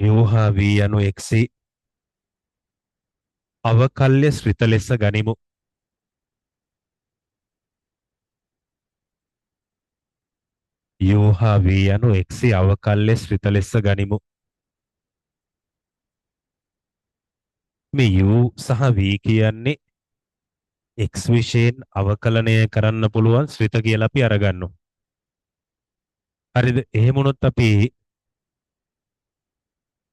යෝහා වී යනු එක්සි අවකල්‍ය ශ්‍රිත ලෙස ගනිමු. යෝහා වී යනු එක්සි අවකල්‍ය ශ්‍රිත ලෙස ගනිමු. මේ U සහ V කියන්නේ X විශයෙන් අවකලනය කරන්න පුළුවන් ශ්‍රිත කියලා අපි අරගන්නවා. හරිද? එහෙම වුණොත් අපි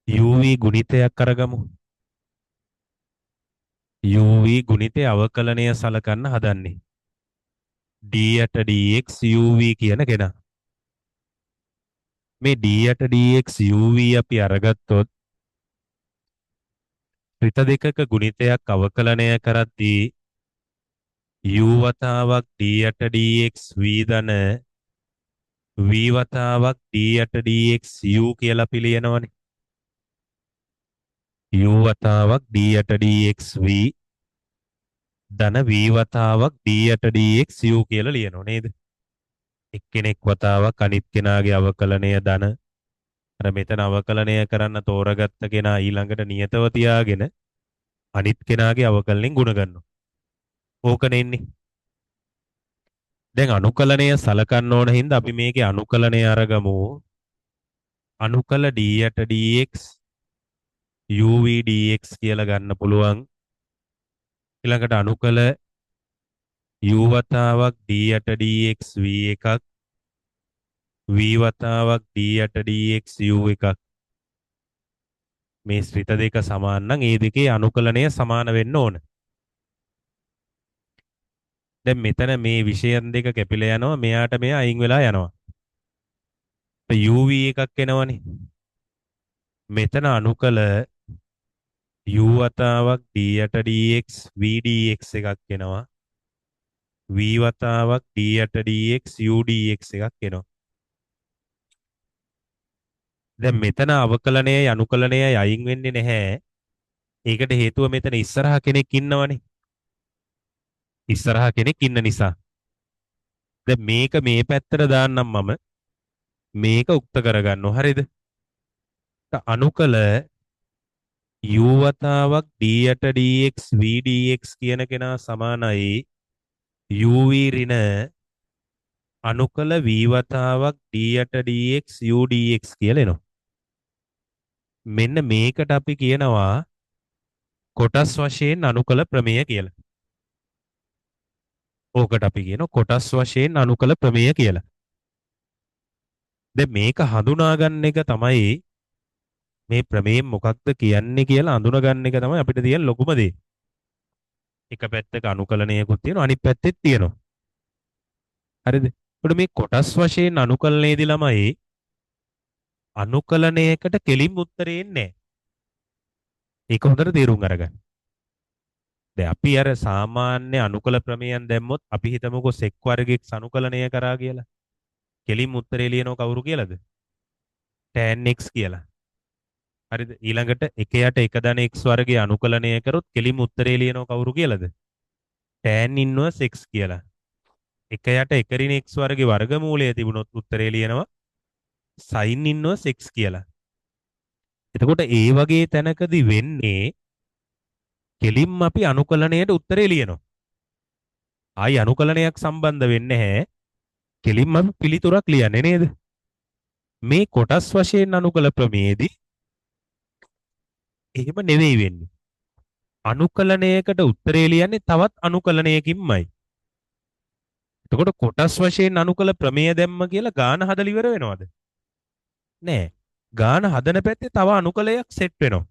UV ගුණිතයක් අරගමු. UV ගුණිතය අවකලනය සලකන්න හදන්නේ. D යට dx UV කියන කෙනා. මේ D යට dx UV අපි අරගත්තොත් ශ්‍රිත දෙකක ගුණිතයක් අවකලනය කරද්දී U වතාවක් D යට dx V ධන V වතාවක් D යට dx U කියලා පිළියනවනේ. U වතාවක් D යට dx V ධන V වතාවක් D යට dx U කියලා ලියනවා නේද? එක්කෙනෙක් වතාවක් අනිත් කෙනාගේ අවකලනය ධන අර මෙතන අවකලනය කරන්න තෝරගත්ත කෙනා ඊළඟට නියතව තියාගෙන අනිත් කෙනාගේ අවකලනෙන් ගුණ ගන්නවා. ඕකනේ ඉන්නේ. දැන් අනුකලනය සලකන්න ඕන හින්දා අපි මේකේ අනුකලනය අරගමු. අනුකල D යට dx UV dx කියලා ගන්න පුළුවන්. ඊළඟට අනුකල U වතාවක් D යට dx V එකක් V වතාවක් D යට dx U එකක්. මේ ශ්‍රිත දෙක සමාන නම් ඒ දෙකේ අනුකලනය සමාන වෙන්න ඕන. දැන් මෙතන මේ විෂයන් දෙක කැපිලා යනවා මෙයාට මෙයා අයින් වෙලා යනවා. UV එකක් එනවනේ. මෙතන අනුකල U වතාවක් D යට dx V dx එකක් එනවා. V වතාවක් D යට dx U dx එකක් එනවා. දැන් මෙතන අවකලනයයි අනුකලනයයි අයින් වෙන්නේ නැහැ. ඒකට හේතුව මෙතන ඉස්සරහා කෙනෙක් ඉන්නවනේ. ඉස්සරහා කෙනෙක් ඉන්න නිසා. දැන් මේක මේ පැත්තට දාන්නම් මම. මේක උක්ත කරගන්නවා. හරිද? අනුකල U වතාවක් D යට dx V dx කියන කෙනා සමානයි UV ඍණ අනුකල V වතාවක් D යට dx U dx කියලා එනවා. මෙන්න මේකට අපි කියනවා කොටස් වශයෙන් අනුකල ප්‍රමේය කියලා. ඕකට අපි කියනවා කොටස් වශයෙන් අනුකල ප්‍රමේය කියලා. දැන් මේක හඳුනා ගන්න එක තමයි මේ ප්‍රමේය මොකක්ද කියන්නේ කියලා අඳුනගන්න එක තමයි අපිට තියෙන ලොකුම දේ. එක පැත්තක අනුකලනයකුත් තියෙනවා අනිත් පැත්තෙත් තියෙනවා. හරිද? ඒකට මේ කොටස් වශයෙන් අනුකලනයේදී ළමයි අනුකලනයකට කෙලින් උත්තරේ එන්නේ නැහැ. ඒක හොඳට තේරුම් අරගන්න. දැන් අපි අර සාමාන්‍ය අනුකල ප්‍රමේයන් දැම්මොත් අපි හිතමුකෝ සෙක් වර්ගයක් අනුකලනය කරා කියලා. කෙලින් උත්තරේ ලියනව කවුරු කියලාද? tan x කියලා. හරිද? ඊළඟට 1 යට 1 ධන x වර්ගය අනුකලනය කරොත් කෙලින් උත්තරේ ලියනව කවුරු කියලාද? tan inverse x කියලා. 1 යට 1 ඍණ x වර්ගයේ වර්ගමූලය තිබුණොත් උත්තරේ ලියනවා sin inverse x කියලා. එතකොට ඒ වගේ තැනකදී වෙන්නේ කෙලින්ම අපි අනුකලනයට උත්තරේ ලියනවා. ආයි අනුකලනයක් සම්බන්ධ වෙන්නේ නැහැ. කෙලින්ම අපි පිළිතුරක් ලියන්නේ නේද? මේ කොටස් වශයෙන් අනුකල ප්‍රමේයේදී එහෙම නෙවෙයි වෙන්නේ. අනුකලනයකට උත්තරේ ලියන්නේ තවත් අනුකලනයකින්මයි. එතකොට කොටස් වශයෙන් අනුකල ප්‍රමේය දැම්ම කියලා ගාන හදලා ඉවර වෙනවද? නෑ. ගාන හදන පැත්තේ තව අනුකලයක් සෙට් වෙනවා.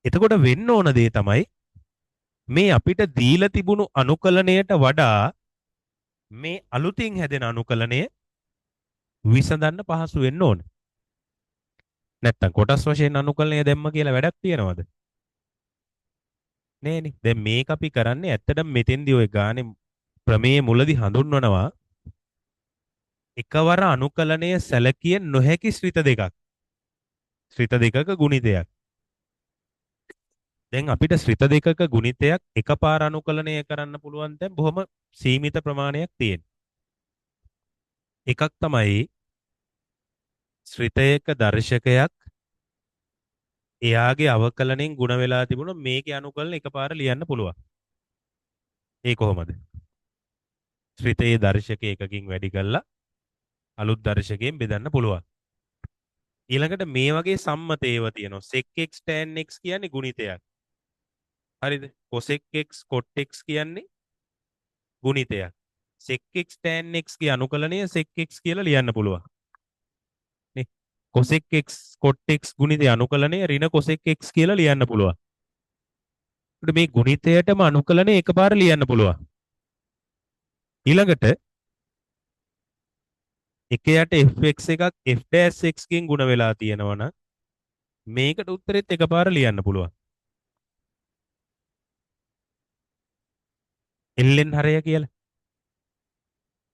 එතකොට වෙන්න ඕන දේ තමයි මේ අපිට දීලා තිබුණු අනුකලනයට වඩා මේ අලුතින් හැදෙන අනුකලනය විසඳන්න පහසු වෙන්න ඕන. නැත්තම් කොටස් වශයෙන් අනුකලනය දැම්ම කියලා වැඩක් තියනවද? නෑනේ. දැන් මේක අපි කරන්නේ ඇත්තටම මෙතෙන්දී ওই ගානේ ප්‍රමේය මුලදී හඳුන්වනවා එකවර අනුකලනය සැලකිය නොහැකි ශ්‍රිත දෙකක්. ශ්‍රිත දෙකක ගුණිතයක්. දැන් අපිට ශ්‍රිත දෙකක ගුණිතයක් එකපාර අනුකලනය කරන්න පුළුවන් දැන් බොහොම සීමිත ප්‍රමාණයක් තියෙන. එකක් තමයි ශ්‍රිතයක දර්ශකයක් එයාගේ අවකලනෙන් ಗುಣ වෙලා තිබුණොත් මේකේ අනුකලන එකපාර ලියන්න පුළුවන්. ඒ කොහොමද? ශ්‍රිතයේ දර්ශක එකකින් වැඩි කරලා අලුත් දර්ශකයෙන් බෙදන්න පුළුවන්. ඊළඟට මේ වගේ සම්මත ඒවා තියෙනවා. sec x tan x කියන්නේ ගුණිතයක්. හරිද? cosec x cot x කියන්නේ ගුණිතයක්. sec x tan x ගේ අනුකලනය sec x කියලා ලියන්න පුළුවන්. නේ? cosec x cot x ගුණිතය අනුකලනය ඍණ cosec x කියලා ලියන්න පුළුවන්. ඒකට මේ ගුණිතයටම අනුකලනය එකපාර ලියන්න පුළුවන්. ඊළඟට එක යට fx එකක් f dash x ගෙන් ගුණ වෙලා තියෙනවනම් මේකට උත්තරෙත් එකපාර ලියන්න පුළුවන්. ln හරය කියලා.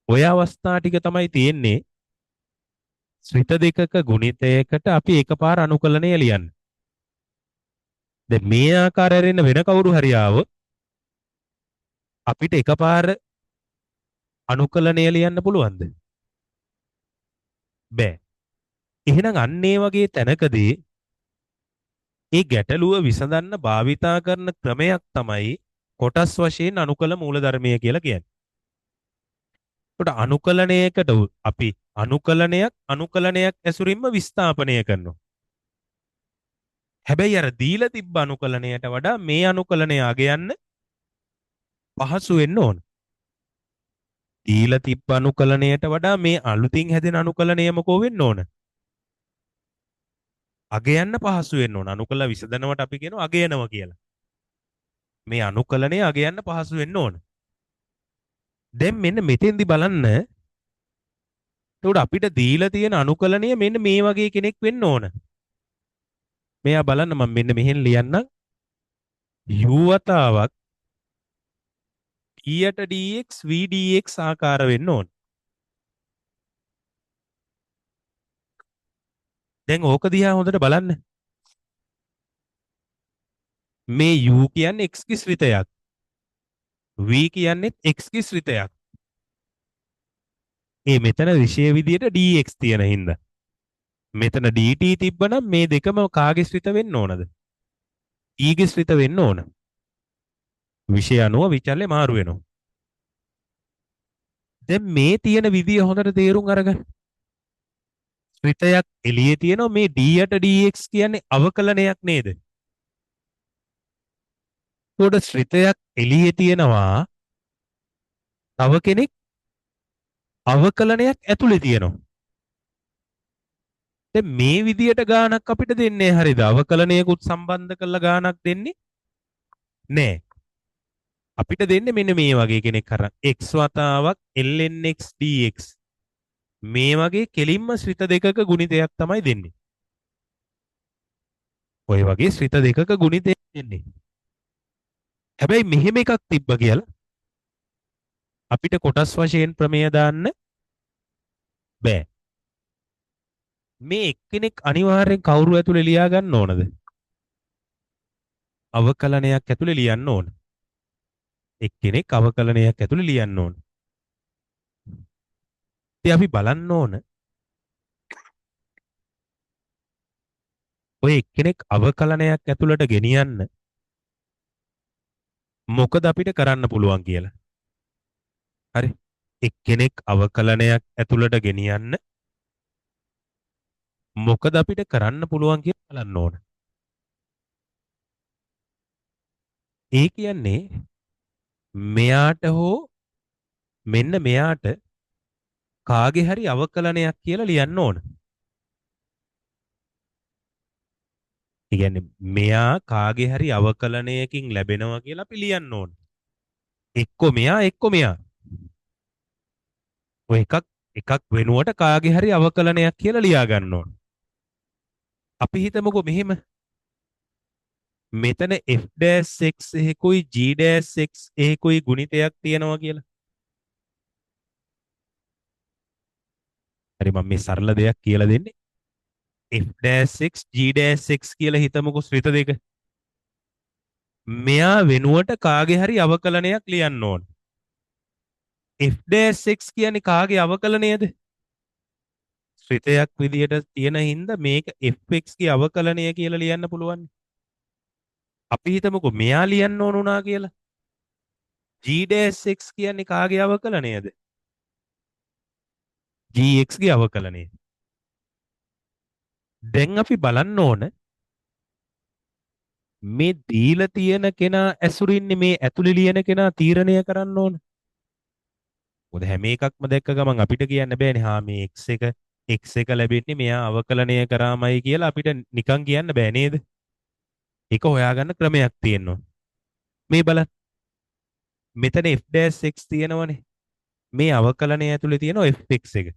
ඔය අවස්ථා ටික තමයි තියෙන්නේ ශ්‍රිත දෙකක ගුණිතයකට අපි එකපාර අනුකලනය ලියන්නේ. දැන් මේ ආකාරයෙන් වෙන කවුරු හරි ආවොත් අපිට එකපාර අනුකලනය ලියන්න පුළුවන්ද? බෑ. එහෙනම් අන්න ඒ වගේ තැනකදී ඒ ගැටලුව විසඳන්න භාවිතා කරන ක්‍රමයක් තමයි කොටස් වශයෙන් අනුකල මූලධර්මය කියලා කියන්නේ. ඒකට අනුකලනයකට අපි අනුකලනයක් ඇසුරින්ම විස්ථාපනය කරනවා. හැබැයි අර දීලා තිබ්බ අනුකලනයට වඩා මේ අනුකලනය අගයන්න පහසු වෙන්න ඕන. දීලා තිබ්බ අනුකලනයට වඩා මේ අලුතින් හැදෙන අනුකලනය මොකෝ වෙන්න ඕන? අගයන්න පහසු වෙන්න ඕන. අනුකල විසඳනවට අපි කියනවා අගයනවා කියලා. මේ අනුකලනය අගයන්න පහසු වෙන්න ඕන. දැන් මෙන්න මෙතෙන්දි බලන්න එතකොට අපිට දීලා තියෙන අනුකලනය මෙන්න මේ වගේ කෙනෙක් වෙන්න ඕන. මෙයා බලන්න මම මෙන්න මෙහෙන් ලියන්නම්. u වතාවක් ඊට dx v dx ආකාර වෙන්න ඕන. දැන් ඕක දිහා හොඳට බලන්න. මේ u කියන්නේ x ගේ ශ්‍රිතයක්. v කියන්නේ x ගේ ශ්‍රිතයක්. මේ මෙතන විශේෂ විදියට dx තියෙන හින්දා. මෙතන dt තිබ්බනම් මේ දෙකම කාගේ ශ්‍රිත වෙන්න ඕනද? e ගේ ශ්‍රිත වෙන්න ඕන. විෂය අනුව විචල්්‍ය මාරු වෙනවා. දැන් මේ තියෙන විදිය හොඳට තේරුම් අරගන්න. ශ්‍රිතයක් එළියේ තියෙනවා මේ d යට dx කියන්නේ අවකලනයක් නේද? ඒකට ශ්‍රිතයක් එළියේ තියෙනවා තව කෙනෙක් අවකලනයක් ඇතුලේ තියෙනවා. දැන් මේ විදියට ගානක් අපිට දෙන්නේ හරිද? අවකලනයකුත් සම්බන්ධ කරලා ගානක් දෙන්නේ නෑ. අපිට දෙන්නේ මෙන්න මේ වගේ කෙනෙක් අරන් x වතාවක් ln x dx මේ වගේ කෙලින්ම ශ්‍රිත දෙකක ගුණිතයක් තමයි දෙන්නේ. ඔය වගේ ශ්‍රිත දෙකක ගුණිතයක් දෙන්නේ. හැබැයි මෙහෙම එකක් තිබ්බ කියලා අපිට කොටස් වශයෙන් ප්‍රමේය දාන්න බෑ. මේ එක්කෙනෙක් අනිවාර්යෙන් කවුරු ඇතුලේ ලියා ගන්න ඕනද? අවකලනයක් ඇතුලේ ලියන්න ඕන. එක්කෙනෙක් අවකලනයක් ඇතුලේ ලියන්න ඕන. ඉතින් අපි බලන්න ඕන ඔය එක්කෙනෙක් අවකලනයක් ඇතුළට ගෙනියන්න මොකද අපිට කරන්න පුළුවන් කියලා. හරි. එක්කෙනෙක් අවකලනයක් ඇතුළට ගෙනියන්න මොකද අපිට කරන්න පුළුවන් කියලා බලන්න ඕන. ඒ කියන්නේ මෙයාට හෝ මෙන්න මෙයාට කාගේ හරි අවකලනයක් කියලා ලියන්න ඕන. ඒ කියන්නේ මෙයා කාගේ හරි අවකලනයකින් ලැබෙනවා කියලා අපි ලියන්න ඕන. එක්කෝ මෙයා. ඔය එකක් වෙනුවට කාගේ හරි අවකලනයක් කියලා ලියා ගන්න ඕන. අපි හිතමුකෝ මෙහෙම. මෙතන f'(x) එකකුයි g'(x) එකකුයි ගුණිතයක් තියෙනවා කියලා. හරි මම මේ සරල දෙයක් කියලා දෙන්නේ. f'(x) g'(x) කියලා හිතමුකෝ ශ්‍රිත දෙක. මෙයා වෙනුවට කාගේ හරි අවකලනයක් ලියන්න ඕන. f'(x) කියන්නේ කාගේ අවකලනයද? ශ්‍රිතයක් විදියට තියෙන හින්දා මේක fx ගේ අවකලනය කියලා ලියන්න පුළුවන්. අපි හිතමුකෝ මෙයා ලියන්න ඕන උනා කියලා. g'(x) කියන්නේ කාගේ අවකලනයද? gx ගේ අවකලනය. දැන් අපි බලන්න ඕන මේ දීලා තියෙන කෙනා ඇසුරින්නේ මේ ඇතුලේ ලියන කෙනා තීරණය කරන්න ඕන. මොකද හැම එකක්ම දැක්ක ගමන් අපිට කියන්න බෑනේ හා මේ x1 ලැබෙන්නේ මෙයා අවකලනය කරාමයි කියලා අපිට නිකන් කියන්න බෑ නේද? ඒක හොයාගන්න ක්‍රමයක් තියෙනවා. මේ බලන්න. මෙතන f'(x) තියෙනවනේ. මේ අවකලනය ඇතුලේ තියෙනවා fx එක.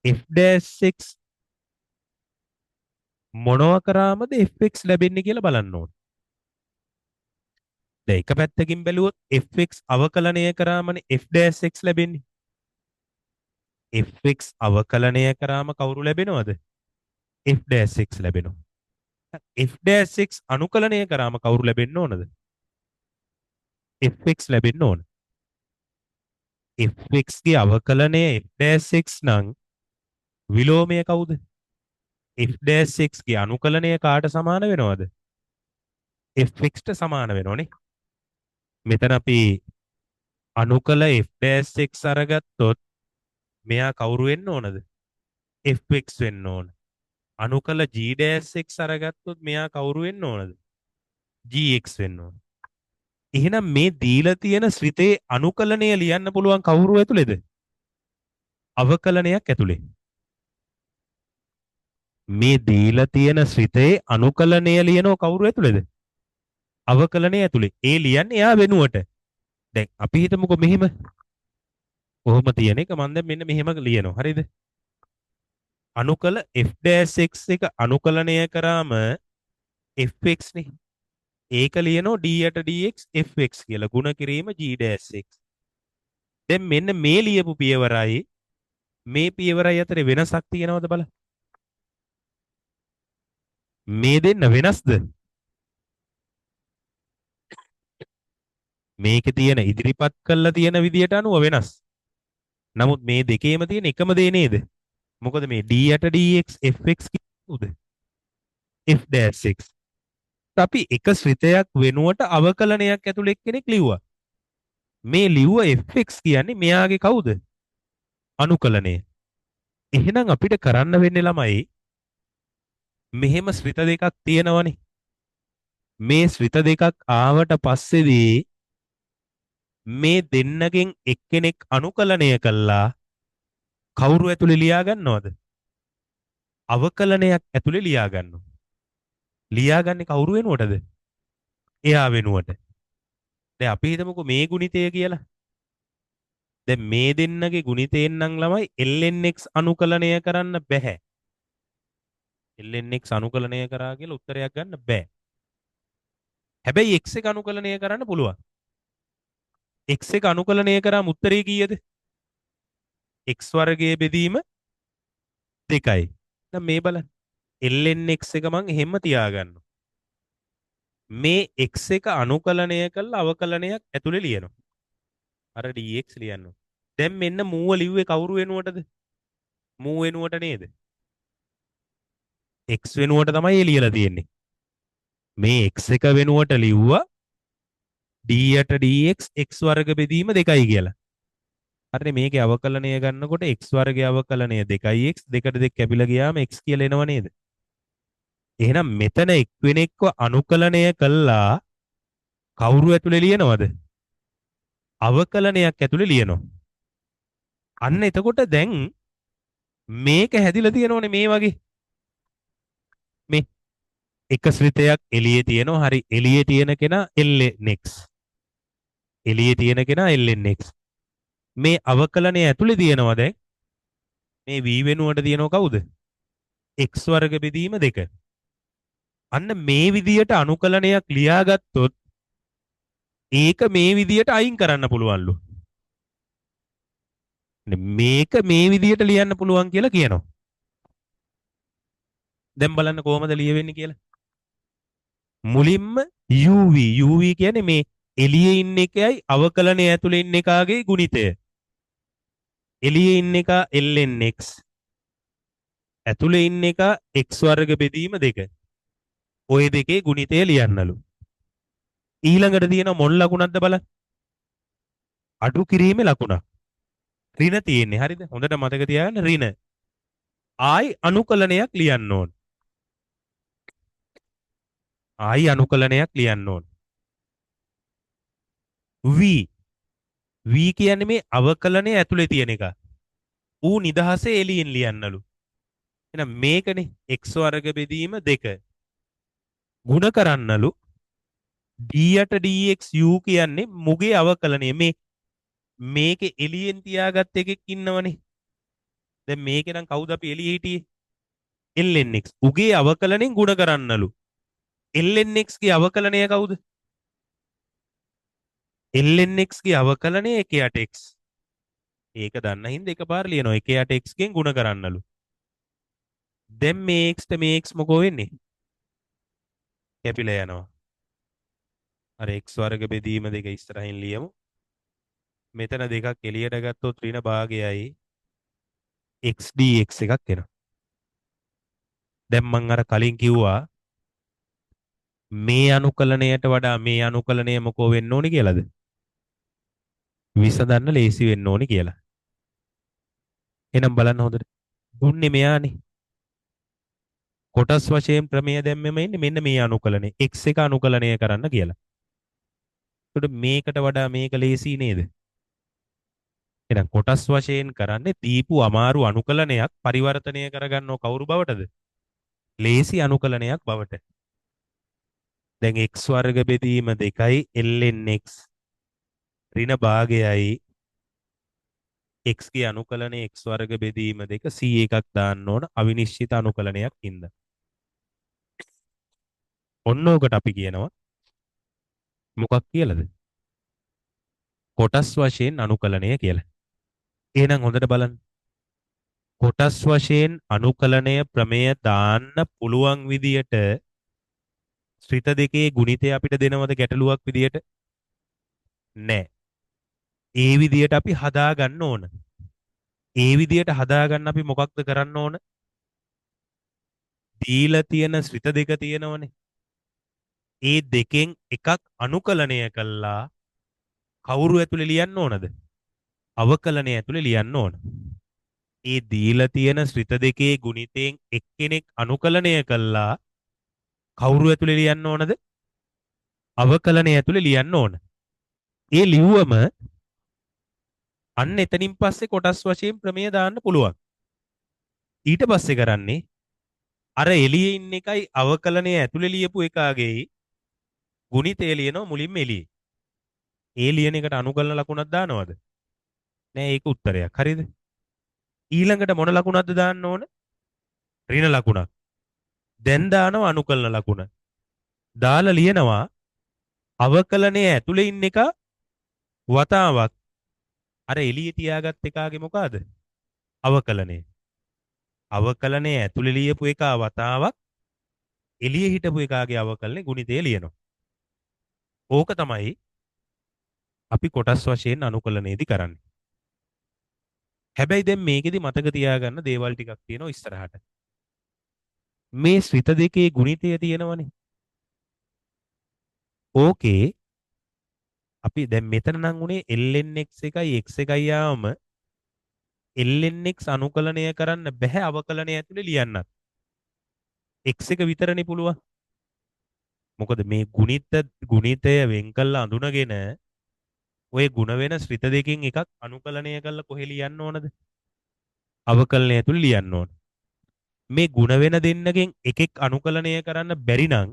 f'(x) මොනවා කරාමද fx ලැබෙන්නේ කියලා බලන්න ඕන. දැන් එක පැත්තකින් බැලුවොත් fx අවකලනය කරාමනේ f'(x) ලැබෙන්නේ. fx අවකලනය කරාම කවුරු ලැබෙනවද? f'(x) ලැබෙනවා. f'(x) අනුකලනය කරාම කවුරු ලැබෙන්න ඕනද? fx ලැබෙන්න ඕන. fx ගේ අවකලනය f'(x) නම් විලෝමය කවුද? f'(x) ගේ අනුකලනය කාට සමාන වෙනවද? fx ට සමාන වෙනවනේ. මෙතන අපි අනුකල f'(x) අරගත්තොත් මෙයා කවුරු වෙන්න ඕනද? fx වෙන්න ඕන. අනුකල g'(x) අරගත්තොත් මෙයා කවුරු වෙන්න ඕනද? gx වෙන්න ඕන. එහෙනම් මේ දීලා තියෙන ශ්‍රිතේ අනුකලනය ලියන්න පුළුවන් කවුරු ඇතුලේද? අවකලනයක් ඇතුලේ. මේ දීලා තියෙන ශ්‍රිතේ අනුකලනය ලියනව කවුරු ඇතුලේද? අවකලනය ඇතුලේ. ඒ ලියන්නේ එයා වෙනුවට. දැන් අපි හිතමුකෝ මෙහෙම. කොහොම තියෙන එක මම දැන් මෙන්න මෙහෙම ලියනවා. හරිද? අනුකල f'(x) එක අනුකලනය කරාම fx නේ. ඒක ලියනවා d/dx fx කියලා. ගුණ කිරීම g'(x). දැන් මෙන්න මේ ලියපු පියවරයි මේ පියවරයි අතර වෙනසක් තියෙනවද බලන්න. මේ දෙන්න වෙනස්ද? මේකේ තියෙන ඉදිරිපත් කරලා තියෙන විදියට අනුව වෙනස්. නමුත් මේ දෙකේම තියෙන එකම දේ නේද? මොකද මේ d/dx fx කියුද? f'(x). අපි එක ශ්‍රිතයක් වෙනුවට අවකලනයක් ඇතුළේ කෙනෙක් ලිව්වා. මේ ලිව්ව fx කියන්නේ මෙයාගේ කවුද? අනුකලනය. එහෙනම් අපිට කරන්න වෙන්නේ ළමයි මෙහෙම ශ්‍රිත දෙකක් තියෙනවනේ. මේ ශ්‍රිත දෙකක් ආවට පස්සේදී මේ දෙන්නගෙන් එක්කෙනෙක් අනුකලනය කළා කවුරු ඇතුලේ ලියා ගන්නවද? අවකලනයක් ඇතුලේ ලියා ගන්නවා. ලියාගන්නේ කවුරු වෙනුවටද? එයා වෙනුවට. දැන් අපි හිතමුකෝ මේ ගුණිතය කියලා. දැන් මේ දෙන්නගේ ගුණිතයෙන් නම් ළමයි lnx අනුකලනය කරන්න බෑ. lnx අනුකලනය කරා කියලා උත්තරයක් ගන්න බෑ. හැබැයි x එක අනුකලනය කරන්න පුළුවන්. x එක අනුකලනය කරාම උත්තරේ කීයද? x වර්ගයේ බෙදීම 2යි. දැන් මේ බලන්න. lnx එක මං එහෙම තියාගන්නවා. මේ x එක අනුකලනය කළා අවකලනයක් ඇතුලේ ලියනවා. අර dx ලියනවා. දැන් මෙන්න මූව ලිව්වේ කවුරු වෙනුවටද? මූ වෙනුවට නේද? x වෙනුවට තමයි ලියලා තියෙන්නේ. මේ x එක වෙනුවට ලිව්වා d/dx x වර්ග බෙදීම 2යි කියලා. හරිනේ මේකේ අවකලනය ගන්නකොට x වර්ගයේ අවකලනය 2x 2ට 2 කැපිලා ගියාම x කියලා එනව නේද? එහෙනම් මෙතන එක්වෙනෙක්ව අනුකලනය කළා කවුරු ඇතුලේ ලියනවද? අවකලනයක් ඇතුලේ ලියනවා. අන්න එතකොට දැන් මේක හැදිලා තියෙනෝනේ මේ වගේ. මේ එක ශ්‍රිතයක් එළියේ තියෙනවා. හරි එළියේ තියෙන කෙනා lnx. එළියේ තියෙන කෙනා lnx. මේ අවකලනය ඇතුලේ තියෙනවා දැන් මේ v වෙනුවට තියෙනව කවුද? x වර්ග බෙදීම 2. අන්න මේ විදියට අනුකලනයක් ලියාගත්තොත් ඒක මේ විදියට අයින් කරන්න පුළුවන්ලු. මේක මේ විදියට ලියන්න පුළුවන් කියලා කියනවා. දැන් බලන්න කොහොමද ලියවෙන්නේ කියලා. මුලින්ම uv කියන්නේ මේ එළියේ ඉන්න එකයි අවකලනය ඇතුලේ ඉන්න එකාගේ ගුණිතය. එළියේ ඉන්න එක lnx ඇතුලේ ඉන්න එක x වර්ග බෙදීම 2. ඔය දෙකේ ගුණිතය ලියන්නලු. ඊළඟට තියෙන මොන ලකුණක්ද බලන්න. අඩු කිරීමේ ලකුණක්. ඍණ තියෙන්නේ. හරිද? හොඳට මතක තියාගන්න ඍණ. ආයි අනුකලනයක් ලියන්න ඕන. ආයි අනුකලනයක් ලියන්න ඕන. v v කියන්නේ මේ අවකලනය ඇතුලේ තියෙන එක. ඌ නිදහසේ එළියෙන් ලියන්නලු. එහෙනම් මේකනේ x වර්ග බෙදීම 2 ಗುಣ කරන්නලු d8 dx u කියන්නේ මුගේ අවකලනය. මේකේ එළියෙන් තියාගත් එකෙක් ඉන්නවනේ. දැන් මේකේ නම් කවුද අපි එළියේ හිටියේ? lnx. උගේ අවකලනෙන් ಗುಣ කරන්නලු. lnx ගේ අවකලනය කවුද? lnx ගේ අවකලනය 1/8x. ඒක දන්න හින්දා එකපාර ලියනවා 1/8x ගෙන් ಗುಣ කරන්නලු. දැන් මේ x ට මේ x මොකෝ වෙන්නේ? කැපිලා යනවා. අර x වර්ග බෙදීම 2 ඉස්සරහින් ලියමු. මෙතන දෙකක් එළියට ගත්තොත් ඍණ භාගයයි x dx එකක් එනවා. දැන් මම අර කලින් කිව්වා මේ අනුකලනයට වඩා මේ අනුකලනය මොකෝ වෙන්න ඕනි කියලාද? විසඳන්න ලේසි වෙන්න ඕනි කියලා. එහෙනම් බලන්න හොඳට. දුන්නේ මෙයානේ. කොටස් වශයෙන් ප්‍රමේය දැම්මෙම ඉන්නේ මෙන්න මේ අනුකලනේ. x එක අනුකලනය කරන්න කියලා. ඒකට මේකට වඩා මේක ලේසි නේද? එහෙනම් කොටස් වශයෙන් කරන්නේ දීපු අමාරු අනුකලනයක් පරිවර්තනය කරගන්නව කවුරු බවටද? ලේසි අනුකලනයක් බවට. දැන් x වර්ග බෙදීම 2යි lnx ඍණ භාගයයි x ගේ අනුකලනය x වර්ග බෙදීම 2 c එකක් දාන්න ඕන අවිනිශ්චිත අනුකලනයක් ඉන්න. ඔන්න ඔකට අපි කියනවා මොකක් කියලාද? කොටස් වශයෙන් අනුකලනය කියලා. එහෙනම් හොඳට බලන්න. කොටස් වශයෙන් අනුකලනය ප්‍රමේය දාන්න පුළුවන් විදියට ශ්‍රිත දෙකේ ගුණිතය අපිට දෙනවද ගැටලුවක් විදියට? නෑ. ඒ විදියට අපි හදා ගන්න ඕන. ඒ විදියට හදාගන්න අපි මොකක්ද කරන්න ඕන? දීලා තියෙන ශ්‍රිත දෙක තියෙනවනේ. ඒ දෙකෙන් එකක් අනුකලනය කළා කවුරු ඇතුලේ ලියන්න ඕනද? අවකලනය ඇතුලේ ලියන්න ඕන. ඒ දීලා තියෙන ශ්‍රිත දෙකේ ගුණිතෙන් එක්කෙනෙක් අනුකලනය කළා කවුරු ඇතුලේ ලියන්න ඕනද? අවකලනය ඇතුලේ ලියන්න ඕන. ඒ ලිව්වම අන්න එතනින් පස්සේ කොටස් වශයෙන් ප්‍රමේය දාන්න පුළුවන්. ඊට පස්සේ කරන්නේ අර එළියේ ඉන්න එකයි අවකලනය ඇතුලේ ලියපු එකාගේ ගුණිතය ලියනවා මුලින්ම එළියේ. ඒ ලියන එකට අනුකලන ලකුණක් දානවද? නෑ ඒක උත්තරයක්. හරිද? ඊළඟට මොන ලකුණක්ද දාන්න ඕන? ඍණ ලකුණක්. දැන් දානවා අනුකලන ලකුණ. දාලා ලියනවා අවකලනය ඇතුලේ ඉන්න එක වතාවක් අර එළියේ තියාගත් එකාගේ මොකಾದ? අවකලනය. අවකලනය ඇතුලේ ලියපු එක වතාවක් එළියේ හිටපු එකාගේ අවකලනේ ගුණිතය ලියනවා. ඕක තමයි අපි කොටස් වශයෙන් අනුකලනයේදී කරන්නේ. හැබැයි දැන් මේකෙදි මතක තියාගන්න දේවල් ටිකක් තියෙනවා ඉස්සරහට. මේ ශ්‍රිත දෙකේ ගුණිතය තියෙනවනේ. ඕකේ අපි දැන් මෙතන නම් උනේ lnx එකයි x එකයි යාම lnx අනුකලනය කරන්න බෑ අවකලනය ඇතුලේ ලියන්නත්. x එක විතරනේ පුළුවන්. මොකද මේ ගුණිතය වෙන් කළා අඳුනගෙන ඔය ಗುಣ වෙන ශ්‍රිත දෙකෙන් එකක් අනුකලනය කරලා කොහෙ ලියන්න ඕනද? අවකලනය ඇතුලේ ලියන්න ඕන. මේ ಗುಣ වෙන දෙන්නගෙන් එකෙක් අනුකලනය කරන්න බැරි නම්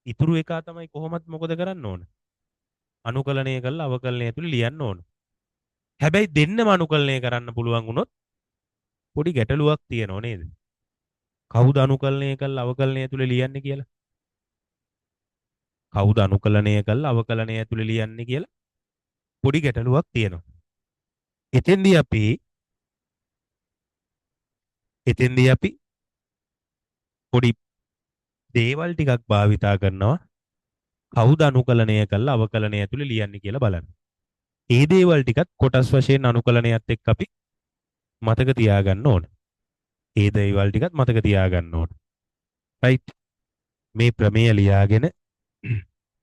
ඉතුරු එකා තමයි කොහොමත් මොකද කරන්න ඕන? අනුකලනය කරලා අවකලනය ඇතුලේ ලියන්න ඕන. හැබැයි දෙන්නම අනුකලනය කරන්න පුළුවන් වුණොත් පොඩි ගැටලුවක් තියෙනව නේද? කවුද අනුකලනය කරලා අවකලනය ඇතුලේ ලියන්නේ කියලා? කවුද අනුකලනය කරලා අවකලනය ඇතුලේ ලියන්නේ කියලා පොඩි ගැටලුවක් තියෙනවා. එතෙන්දී අපි පොඩි දේවල් ටිකක් භාවිතා කරනවා. කවුද අනුකලනය කරලා අවකලනය ඇතුලේ ලියන්නේ කියලා බලන්න. ඒ දේවල් ටිකත් කොටස් වශයෙන් අනුකලනයත් එක්ක අපි මතක තියාගන්න ඕන. ඒ දේවල් ටිකත් මතක තියාගන්න ඕන. රයිට්. මේ ප්‍රමේය ලියාගෙන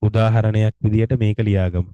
උදාහරණයක් විදියට මේක ලියාගමු.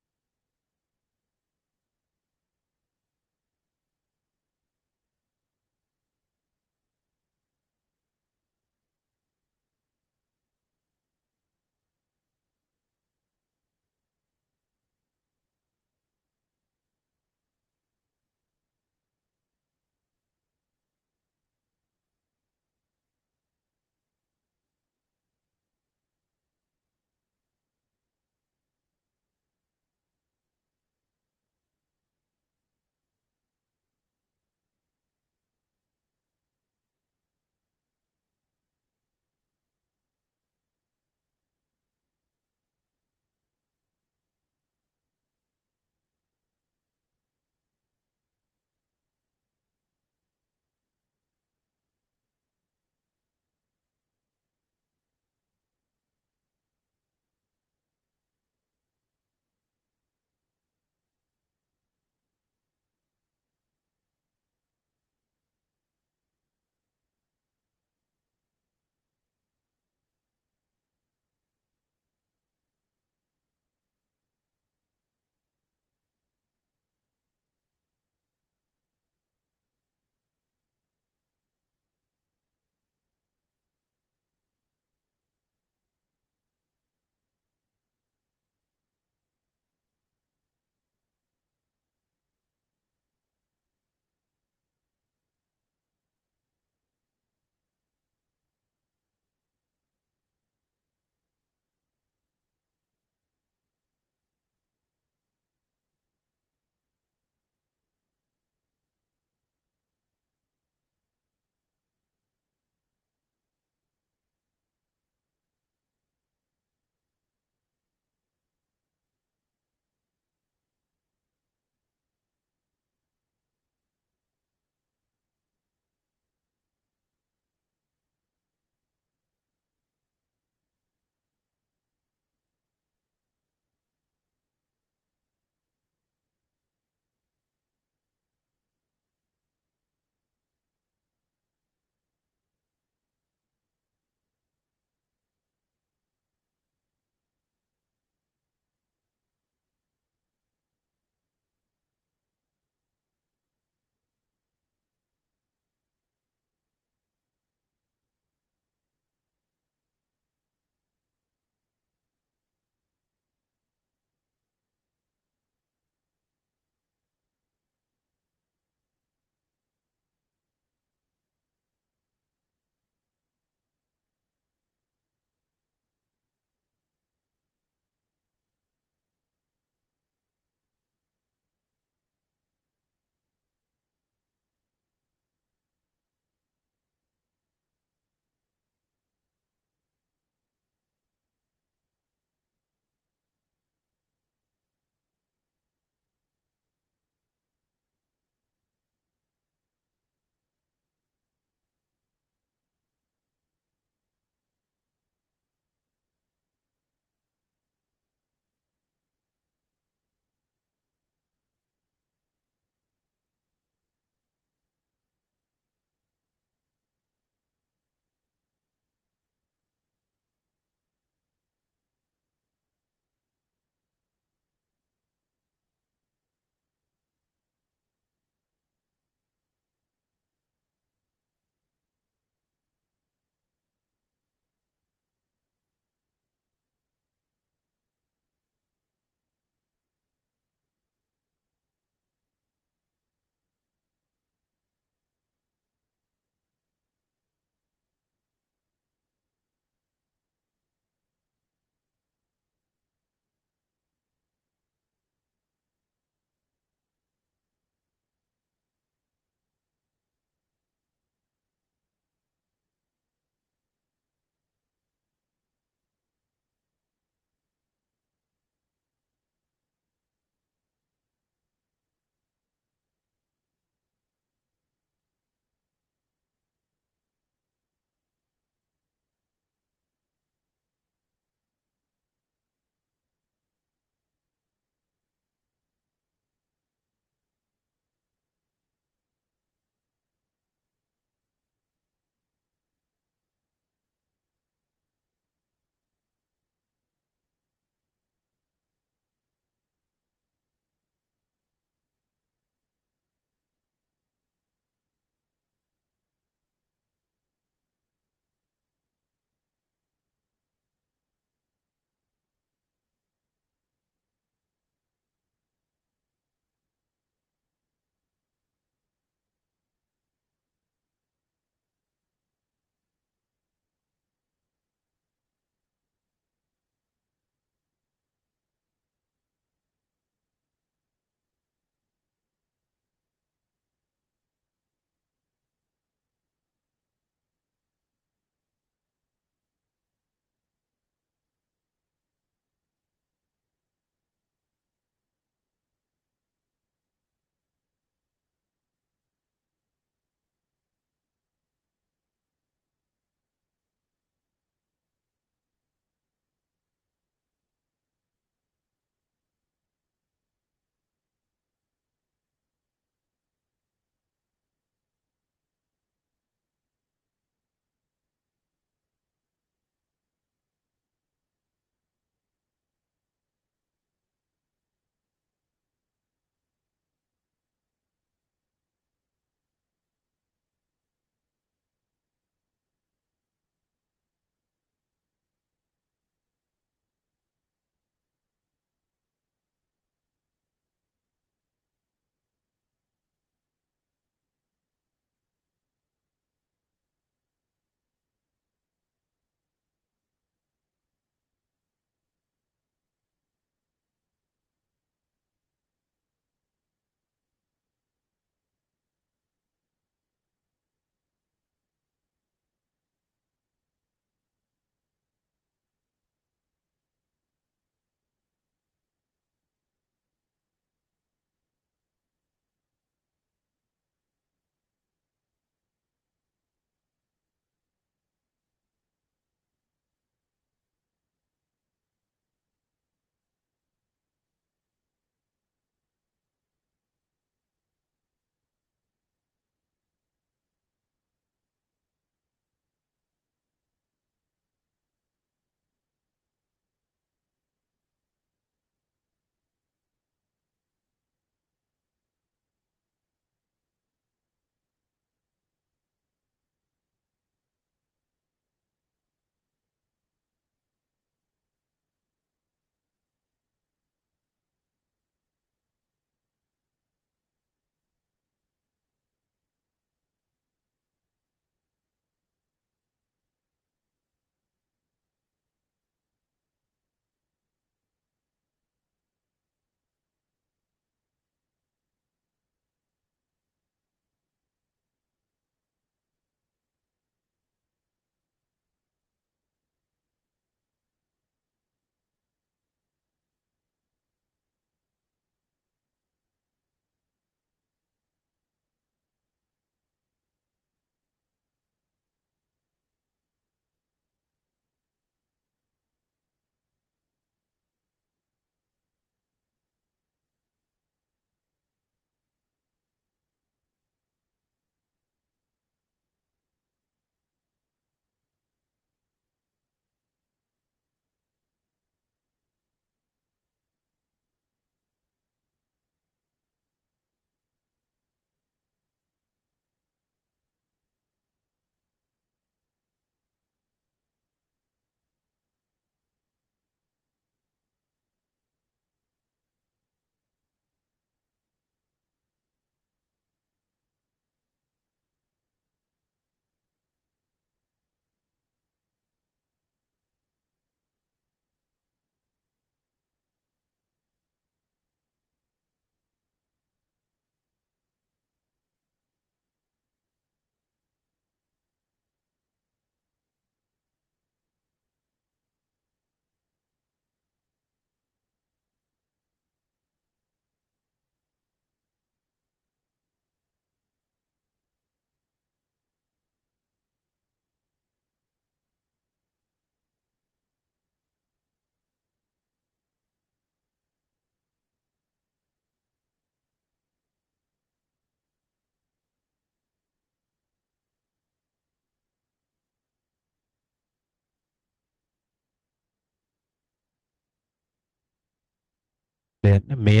දැන් මේ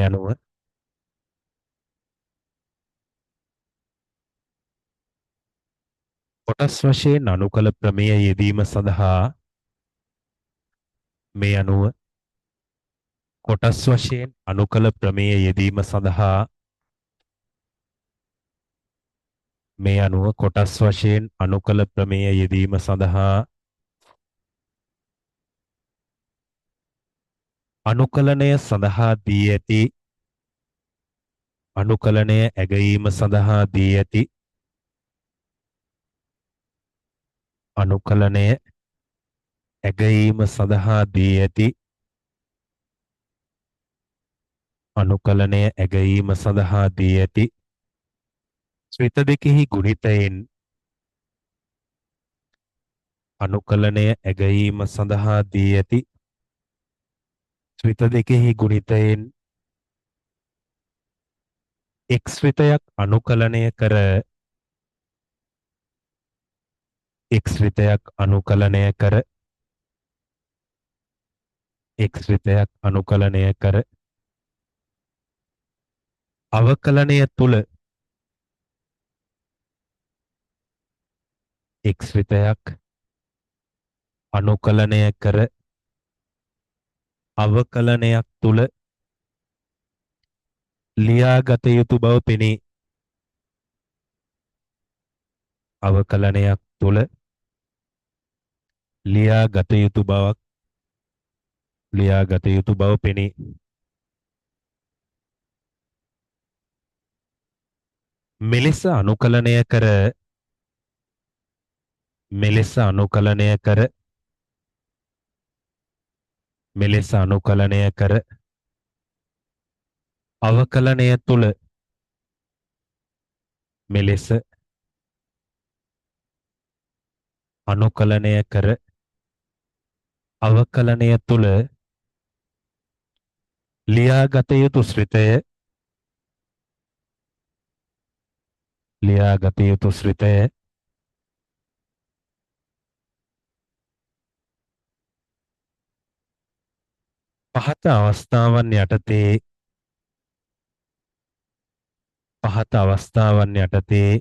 අනුව කොටස් වශයෙන් අනුකල ප්‍රමේය යෙදීම සඳහා මේ අනුව කොටස් වශයෙන් අනුකල ප්‍රමේය යෙදීම සඳහා මේ අනුව කොටස් වශයෙන් අනුකල ප්‍රමේය යෙදීම සඳහා අනුකලනය සඳහා දී ඇති අනුකලනය ඇගයීම සඳහා දී ඇති අනුකලනය ඇගයීම සඳහා දී ඇති අනුකලනය ඇගයීම සඳහා දී ඇති ශ්‍රිත දෙකෙහි ගුණිතයෙන් අනුකලනය ඇගයීම සඳහා දී ඇති ශ්‍රිත දෙකෙහි ගුණිතයෙන් එක් ශ්‍රිතයක් අනුකලනය කර එක් ශ්‍රිතයක් අනුකලනය කර එක් ශ්‍රිතයක් අනුකලනය කර අවකලනය තුල එක් ශ්‍රිතයක් අනුකලනය කර අවකලනයක් තුල ලියාගත යුතු බව පෙනේ. අවකලනයක් තුල ලියාගත යුතු බව පෙනේ. මෙලෙස අනුකලනය කර මෙලෙස අනුකලනය කර මෙලෙස අනුකලනය කර අවකලනය තුල මෙලෙස අනුකලනය කර අවකලනය තුල ලියාගත යුතු ශ්‍රිතය ලියාගත යුතු ශ්‍රිතය පහත අවස්ථාවන් යටතේ පහත අවස්ථාවන් යටතේ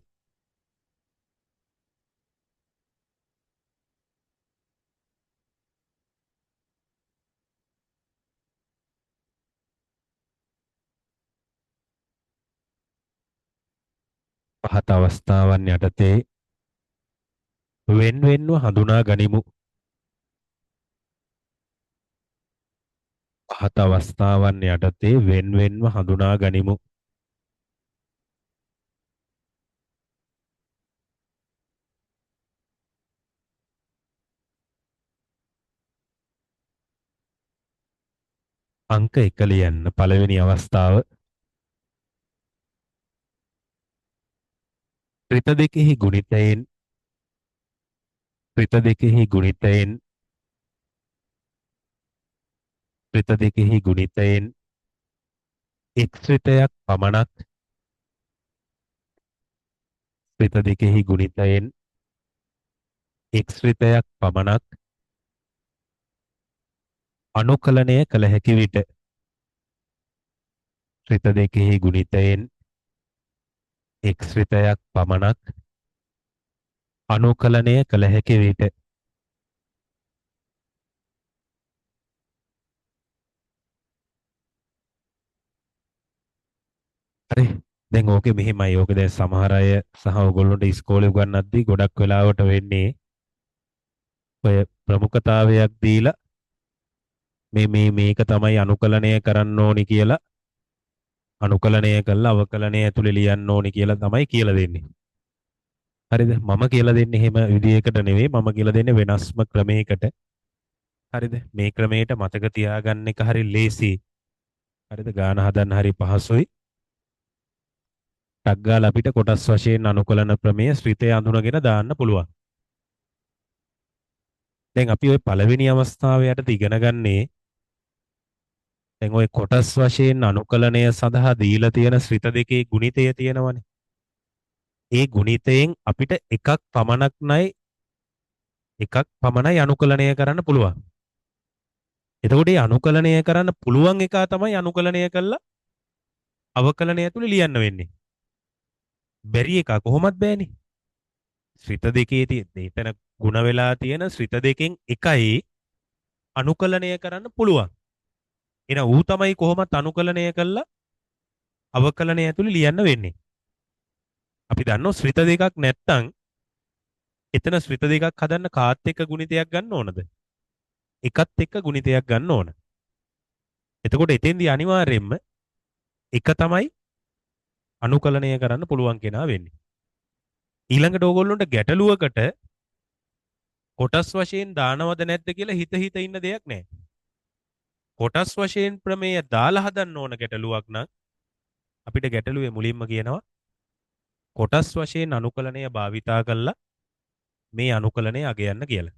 පහත අවස්ථාවන් යටතේ වෙන්වෙන්ව හඳුනා ගනිමු. පහත අවස්ථාවන් යටතේ වෙන්වෙන්ව හඳුනා ගනිමු. අංක 1 ලියන්න. පළවෙනි අවස්ථාව ත්‍රිත දෙකෙහි ගුණිතයෙන් ත්‍රිත දෙකෙහි ගුණිතයෙන් ත්‍රිත දෙකෙහි ගුණිතයෙන් එක් ශ්‍රිතයක් පමණක් ත්‍රිත දෙකෙහි ගුණිතයෙන් එක් ශ්‍රිතයක් පමණක් අනුකලනය කළ හැකි විට ත්‍රිත දෙකෙහි ගුණිතයෙන් එක් ශ්‍රිතයක් පමණක් අනුකලනය කළ හැකි විට හරි. දැන් ඕකේ මෙහෙමයි. ඕක දැන් සමහර අය සහ ඔයගොල්ලන්ට ඉස්කෝලේ උගන්වද්දී ගොඩක් වෙලාවට වෙන්නේ ඔය ප්‍රමුඛතාවයක් දීලා මේක තමයි අනුකලනය කරන්න ඕනි කියලා අනුකලනය කළා අවකලනය ඇතුලේ ලියන්න ඕනි කියලා තමයි කියලා දෙන්නේ. හරිද? මම කියලා දෙන්නේ එහෙම විදියකට නෙවෙයි. මම කියලා දෙන්නේ වෙනස්ම ක්‍රමයකට. හරිද? මේ ක්‍රමයට මතක තියාගන්න එක හරි ලේසි. හරිද? ගාන හදන්න හරි පහසුයි. ටක් ගාලා අපිට කොටස් වශයෙන් අනුකලන ප්‍රමේය ශ්‍රිතය අඳුනගෙන දාන්න පුළුවන්. දැන් අපි ওই පළවෙනි අවස්ථාව යටතේ ඉගෙන ගන්නේ දැන් ওই කොටස් වශයෙන් අනුකලනය සඳහා දීලා තියෙන ශ්‍රිත දෙකේ ගුණිතය තියෙනවනේ. ඒ ගුණිතයෙන් අපිට එකක් පමණයි අනුකලනය කරන්න පුළුවන්. එතකොට මේ අනුකලනය කරන්න පුළුවන් එක තමයි අනුකලනය කළා අවකලනය ඇතුලේ ලියන්න වෙන්නේ. බැරි එක කොහොමත් බෑනේ. ශ්‍රිත දෙකේ තියෙන එතන ಗುಣ වෙලා තියෙන ශ්‍රිත දෙකෙන් එකයි අනුකලනය කරන්න පුළුවන්. එහෙනම් ඌ තමයි කොහොමත් අනුකලනය කළා අවකලනය ඇතුලේ ලියන්න වෙන්නේ. අපි දන්නවා ශ්‍රිත දෙකක් නැත්තම් එතන ශ්‍රිත දෙකක් හදන්න කාත් එක්ක ගුණිතයක් ගන්න ඕනද? එකත් එක්ක ගුණිතයක් ගන්න ඕන. එතකොට එතෙන්දී අනිවාර්යයෙන්ම එක තමයි අනුකලනය කරන්න පුළුවන් කෙනා වෙන්නේ. ඊළඟට ඕගොල්ලන්ට ගැටලුවකට කොටස් වශයෙන් දානවද නැද්ද කියලා හිත හිත ඉන්න දෙයක් නැහැ. කොටස් වශයෙන් ප්‍රමේය දාලා හදන්න ඕන ගැටලුවක් නම් අපිට ගැටලුවේ මුලින්ම කියනවා කොටස් වශයෙන් අනුකලනය භාවිතා කළා මේ අනුකලනය අගයන්න කියලා.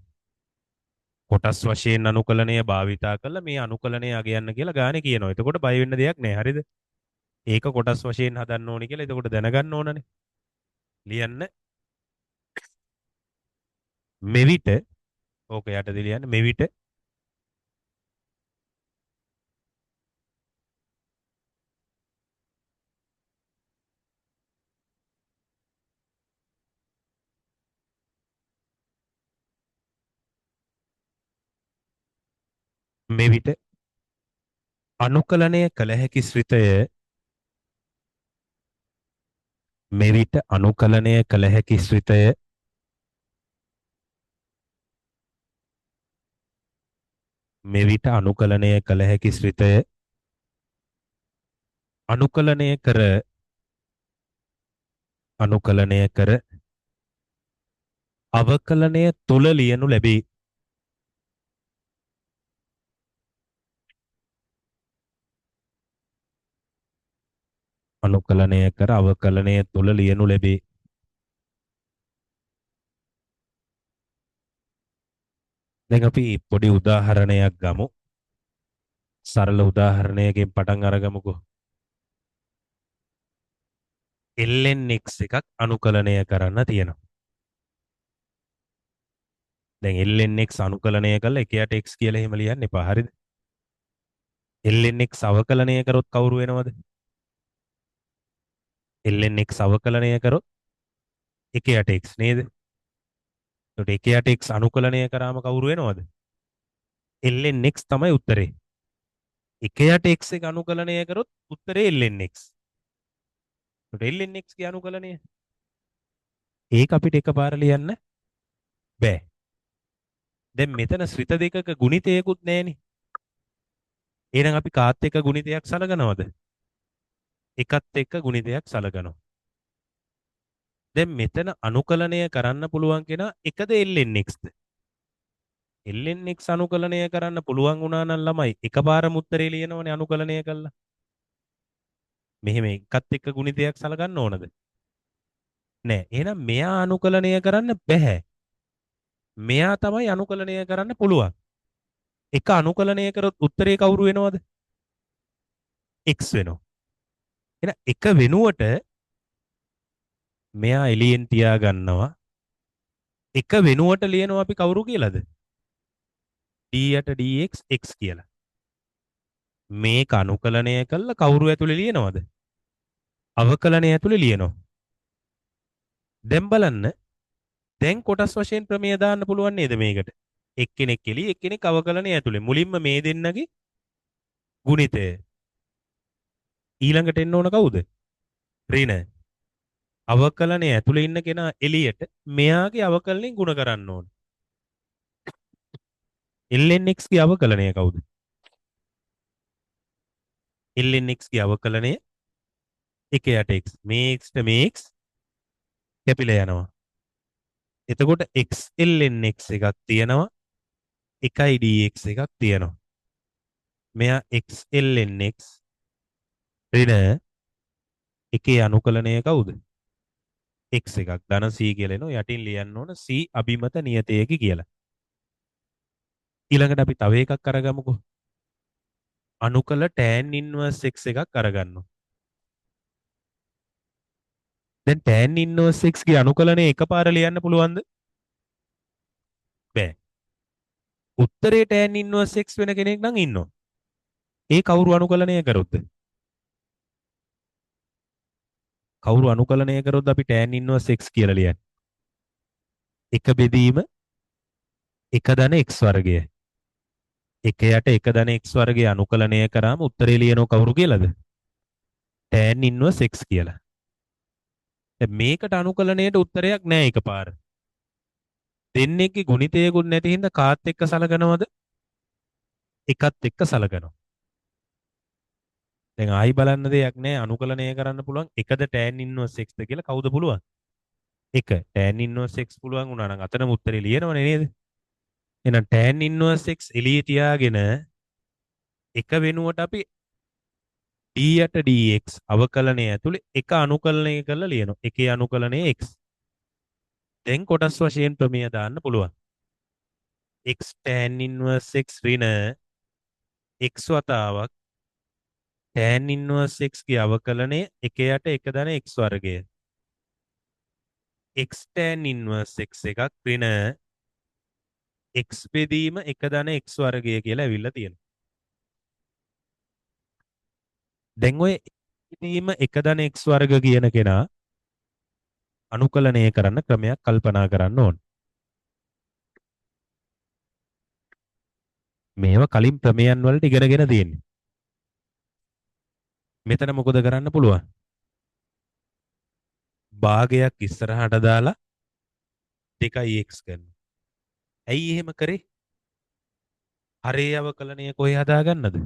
කොටස් වශයෙන් අනුකලනය භාවිතා කළා මේ අනුකලනය අගයන්න කියලා ගානේ කියනවා. එතකොට බය වෙන්න දෙයක් නැහැ. හරිද? ඒක කොටස් වශයෙන් හදන්න ඕනි කියලා එතකොට දැනගන්න ඕනනේ. ලියන්න මෙවිට ඕක යටදී ලියන්න මෙවිට මෙවිට අනුකලනය කළ හැකි ශ්‍රිතය මෙවිට අනුකලනය කළ හැකි ශ්‍රිතය මෙවිට අනුකලනය කළ හැකි ශ්‍රිතය අනුකලනය කර අනුකලනය කර අවකලනය තුල ලියනු ලැබේ. අනුකලනය කර අවකලනය තුල ලියනු ලැබේ. දැන් අපි පොඩි උදාහරණයක් ගමු. සරල උදාහරණයකින් පටන් අරගමුකෝ. lnx එකක් අනුකලනය කරන්න තියෙනවා. දැන් lnx අනුකලනය කළා එකයට x කියලා එහෙම ලියන්න එපා. හරිද? lnx අවකලනය කරොත් කවුරු වෙනවද? lnx අවකලනය කරොත් එකයට x නේද? එතකොට එකයට x අනුකලනය කරාම කවුරු වෙනවද? lnx තමයි උත්තරේ. එකයට x එක අනුකලනය කරොත් උත්තරේ lnx. එතකොට lnx ගේ අනුකලනය ඒක අපිට එකපාර ලියන්න බෑ. දැන් මෙතන ශ්‍රිත දෙකක ගුණිතයකුත් නැහෙනේ. එහෙනම් අපි කාත් එක්ක ගුණිතයක් සලකනවද? එකත් එක්ක ගුණිතයක් සලකනවා. දැන් මෙතන අනුකලනය කරන්න පුළුවන් කෙනා එකද lnxද? lnx අනුකලනය කරන්න පුළුවන් වුණා නම් ළමයි එකපාරම උත්තරේ ලියනවනේ අනුකලනය කළා. මෙහෙම එකත් එක්ක ගුණිතයක් සලකන්න ඕනද? නෑ. එහෙනම් මෙයා අනුකලනය කරන්න බෑ. මෙයා තමයි අනුකලනය කරන්න පුළුවන්. එක අනුකලනය කරොත් උත්තරේ කවුරු වෙනවද? x වෙනවා. එහෙනම් එක වෙනුවට මෙයා එළියෙන් තියා ගන්නවා. එක වෙනුවට ලියනවා අපි කවුරු කියලාද? d යට dx x කියලා. මේක අනුකලනය කළා කවුරු ඇතුලේ ලියනවද? අවකලනය ඇතුලේ ලියනවා. දැන් බලන්න දැන් කොටස් වශයෙන් ප්‍රමේය දාන්න පුළුවන් නේද මේකට? එක්කෙනෙක් එළිය එක්කෙනෙක් අවකලනය ඇතුලේ. මුලින්ම මේ දෙන්නගේ ගුණිතය. ඊළඟට එන්න ඕන කවුද? ඍණ. අවකලනය ඇතුලේ ඉන්න කෙනා එළියට මෙයාගේ අවකලනයෙන් ಗುಣ කරන්න ඕන. lnx ගේ අවකලනය කවුද? lnx ගේ අවකලනය එක යට x. මේ x ට මේ x කැපිලා යනවා. එතකොට x lnx එකක් තියෙනවා. එකයි dx එකක් තියෙනවා. මෙයා x lnx ඍණ එකේ අනුකලනය කවුද? x එකක් ධන c කියලා එනවා. යටින් ලියන්න ඕන c අභිමත නියතයකි කියලා. ඊළඟට අපි තව එකක් අරගමුකෝ. අනුකල tan inverse x එකක් අරගන්නවා. දැන් tan inverse x ගේ අනුකලනය එකපාර ලියන්න පුළුවන්ද? බෑ. උත්තරේ tan inverse x වෙන කෙනෙක් නම් ඉන්නවා. ඒ කවුරු අනුකලනය කරොත්ද? කවුරු අනුකලනය කරොත් අපි tan inverse x කියලා ලියන්නේ? එක බෙදීම එක ධන x වර්ගය. එක යට එක ධන x වර්ගය අනුකලනය කරාම උත්තරේ ලියනව කවුරු කියලාද? tan inverse x කියලා. දැන් මේකට අනුකලනයට උත්තරයක් නැහැ එකපාර. දෙන්නේගේ ගුණිතයකුත් නැති හින්දා කාත් එක්ක සලකනවද? එකත් එක්ක සලකනවා. දැන් ආයි බලන්න දෙයක් නැහැ අනුකලනය කරන්න පුළුවන් එකද tan inverse x ද කියලා කවුද පුළුවන්? එක tan inverse x පුළුවන් වුණා නම් අතනම උත්තරේ ලියනවනේ නේද? එහෙනම් tan inverse x එළියේ තියාගෙන එක වෙනුවට අපි d යට dx අවකලනය ඇතුලේ එක අනුකලනය කරලා ලියනවා. එකේ අනුකලනය x. දැන් කොටස් වශයෙන් ප්‍රමේය දාන්න පුළුවන්. x tan inverse x ඍණ x වතාවක් tan inverse x ගේ අවකලනය එක යට එක ධන x වර්ගය. x tan inverse x එකක් ඍණ x බෙදීම එක ධන x වර්ගය කියලා ඇවිල්ලා තියෙනවා. දැන් ඔය බෙදීම එක ධන x වර්ග කියන කෙනා අනුකලනය කරන්න ක්‍රමයක් කල්පනා කරන්න ඕන. මේව කලින් ප්‍රමේයන් වලට ඉගෙනගෙන තියෙන්නේ. මෙතන මොකද කරන්න පුළුවන්? භාගයක් ඉස්සරහට දාලා 2x කරනවා. ඇයි එහෙම කරේ? හරේ අවකලනය කොහේ හදාගන්නද?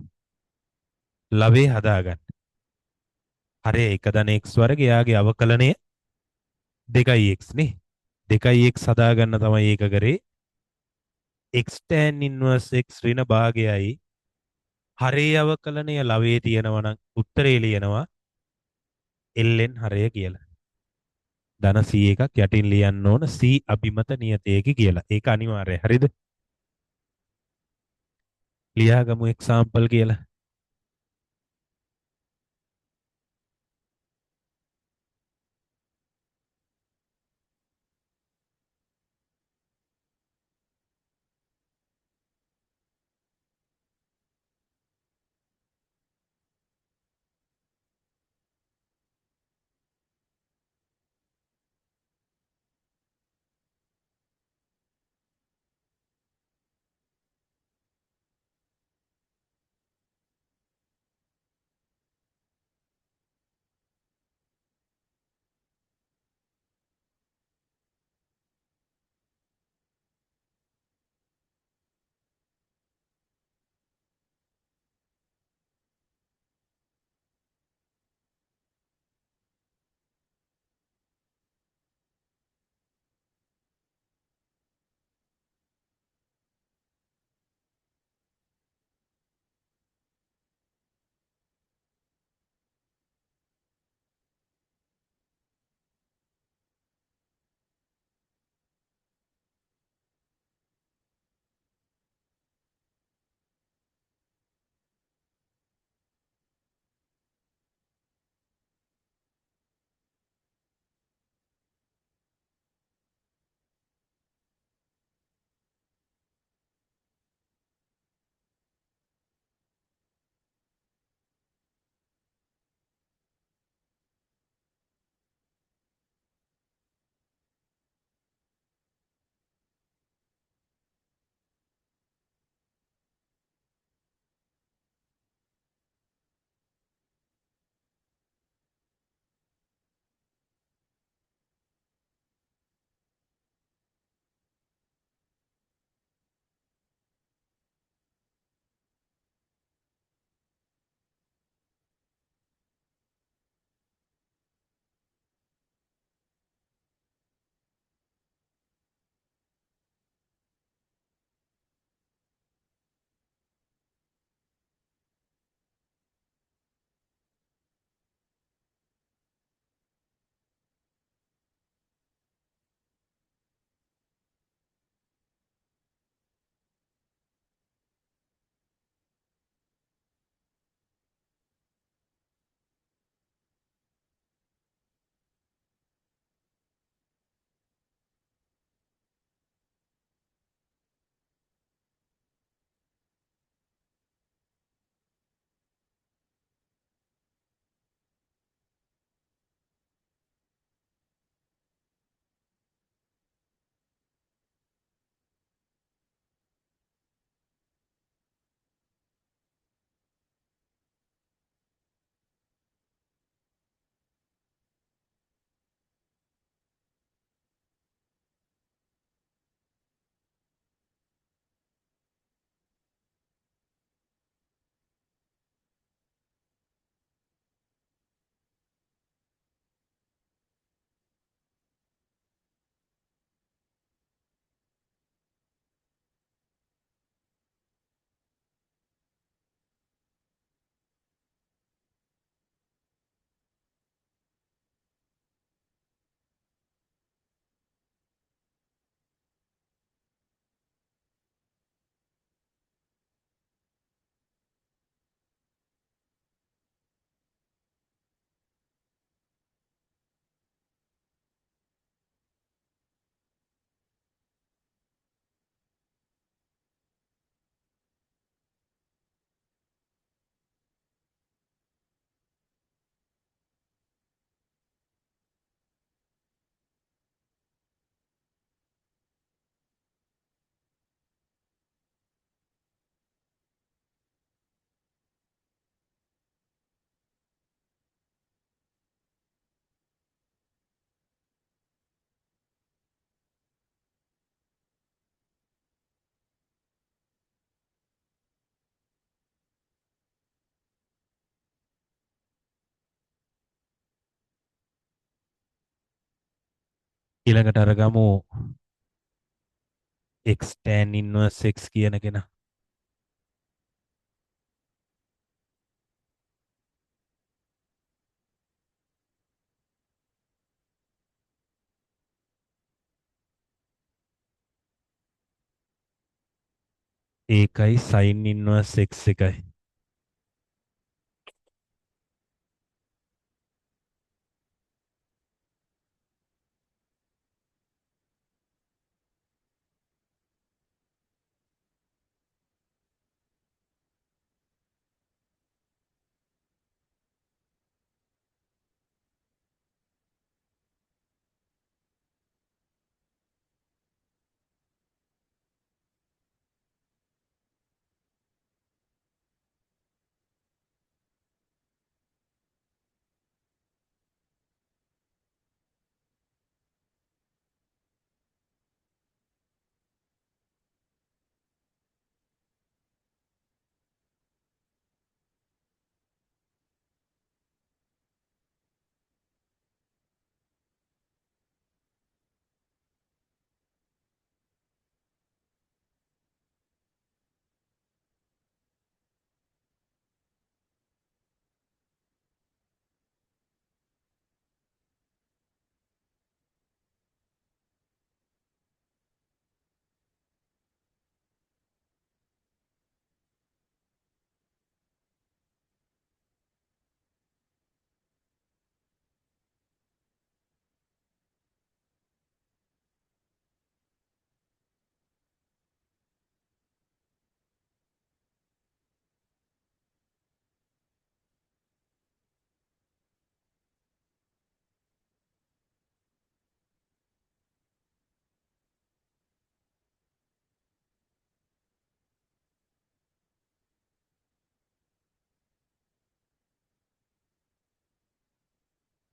ලවේ හදාගන්න. හරේ එක ධන x වර්ග එයාගේ අවකලනය 2x නේ. 2x හදාගන්න තමයි ඒක කරේ. x tan inverse x ඍණ භාගයයි හරේ අවකලනය ලවේ තියෙනවා නම් උත්තරේ ලියනවා ln හරය කියලා. ධන c එකක් යටින් ලියන්න ඕන c අභිමත නියතයකි කියලා. ඒක අනිවාර්යයි. හරිද? ලියාගමු එක්සාම්පල් කියලා. ඊළඟට අරගමු x tan inverse x කියන කෙනා. ඒකයි sin inverse x එකයි.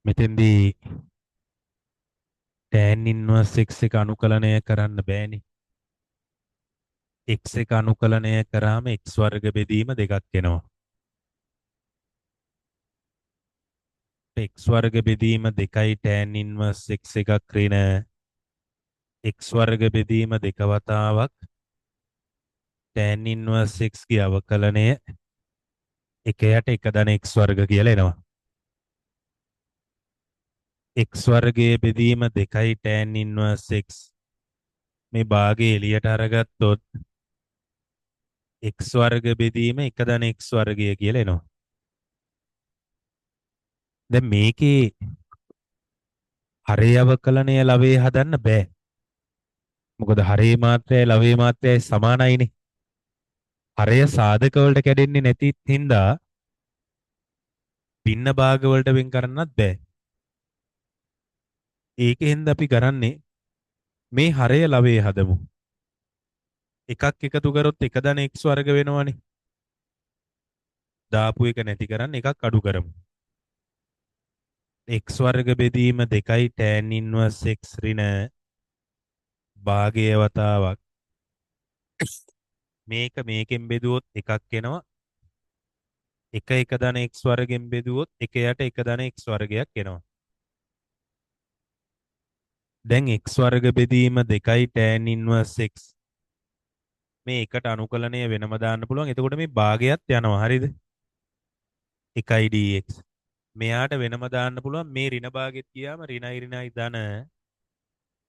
මෙතෙන්දී tan inverse x එක අනුකලනය කරන්න බෑනේ. x එක අනුකලනය කරාම x වර්ග බෙදීම දෙකක් එනවා. x වර්ග බෙදීම දෙකයි tan inverse x එකක් ඍණ x වර්ග බෙදීම දෙක වතාවක් tan inverse x ගේ අවකලනය 1යට 1 ධන x වර්ග කියලා එනවා. x වර්ගයේ බෙදීම දෙකයි tan inverse x මේ භාගය එළියට අරගත්තොත් x වර්ග බෙදීම 1 ධන x වර්ගය කියලා එනවා. දැන් මේකේ හරේ අවකලනය ලවයේ හදන්න බෑ. මොකද හරේ මාත්‍රයයි ලවයේ මාත්‍රයයි සමානයිනේ. හරය සාධක වලට කැඩෙන්නේ නැති හින්දා භින්න භාග වලට වෙන් කරන්නත් බෑ. ඒකෙන්ද අපි කරන්නේ මේ හරය ලවයේ හදමු. එකක් එකතු කරොත් 1 ධන x වර්ග වෙනවනේ. දාපු එක නැති කරන්න එකක් අඩු කරමු. x වර්ග බෙදීම දෙකයි tan inverse x ඍණ භාගයේ වතාවක් මේක මේකෙන් බෙදුවොත් එකක් එනවා. 1 ධන x වර්ගෙන් බෙදුවොත් 1යට 1 ධන x වර්ගයක් එනවා. දැන් x වර්ග බෙදීම දෙකයි tan inverse x මේ එකට අනුකලනය වෙනම දාන්න පුළුවන්. එතකොට මේ භාගයත් යනවා. හරිද? 1යි dx. මෙයාට වෙනම දාන්න පුළුවන් මේ ඍණ භාගෙත් ගියාම ඍණයි ඍණයි ධන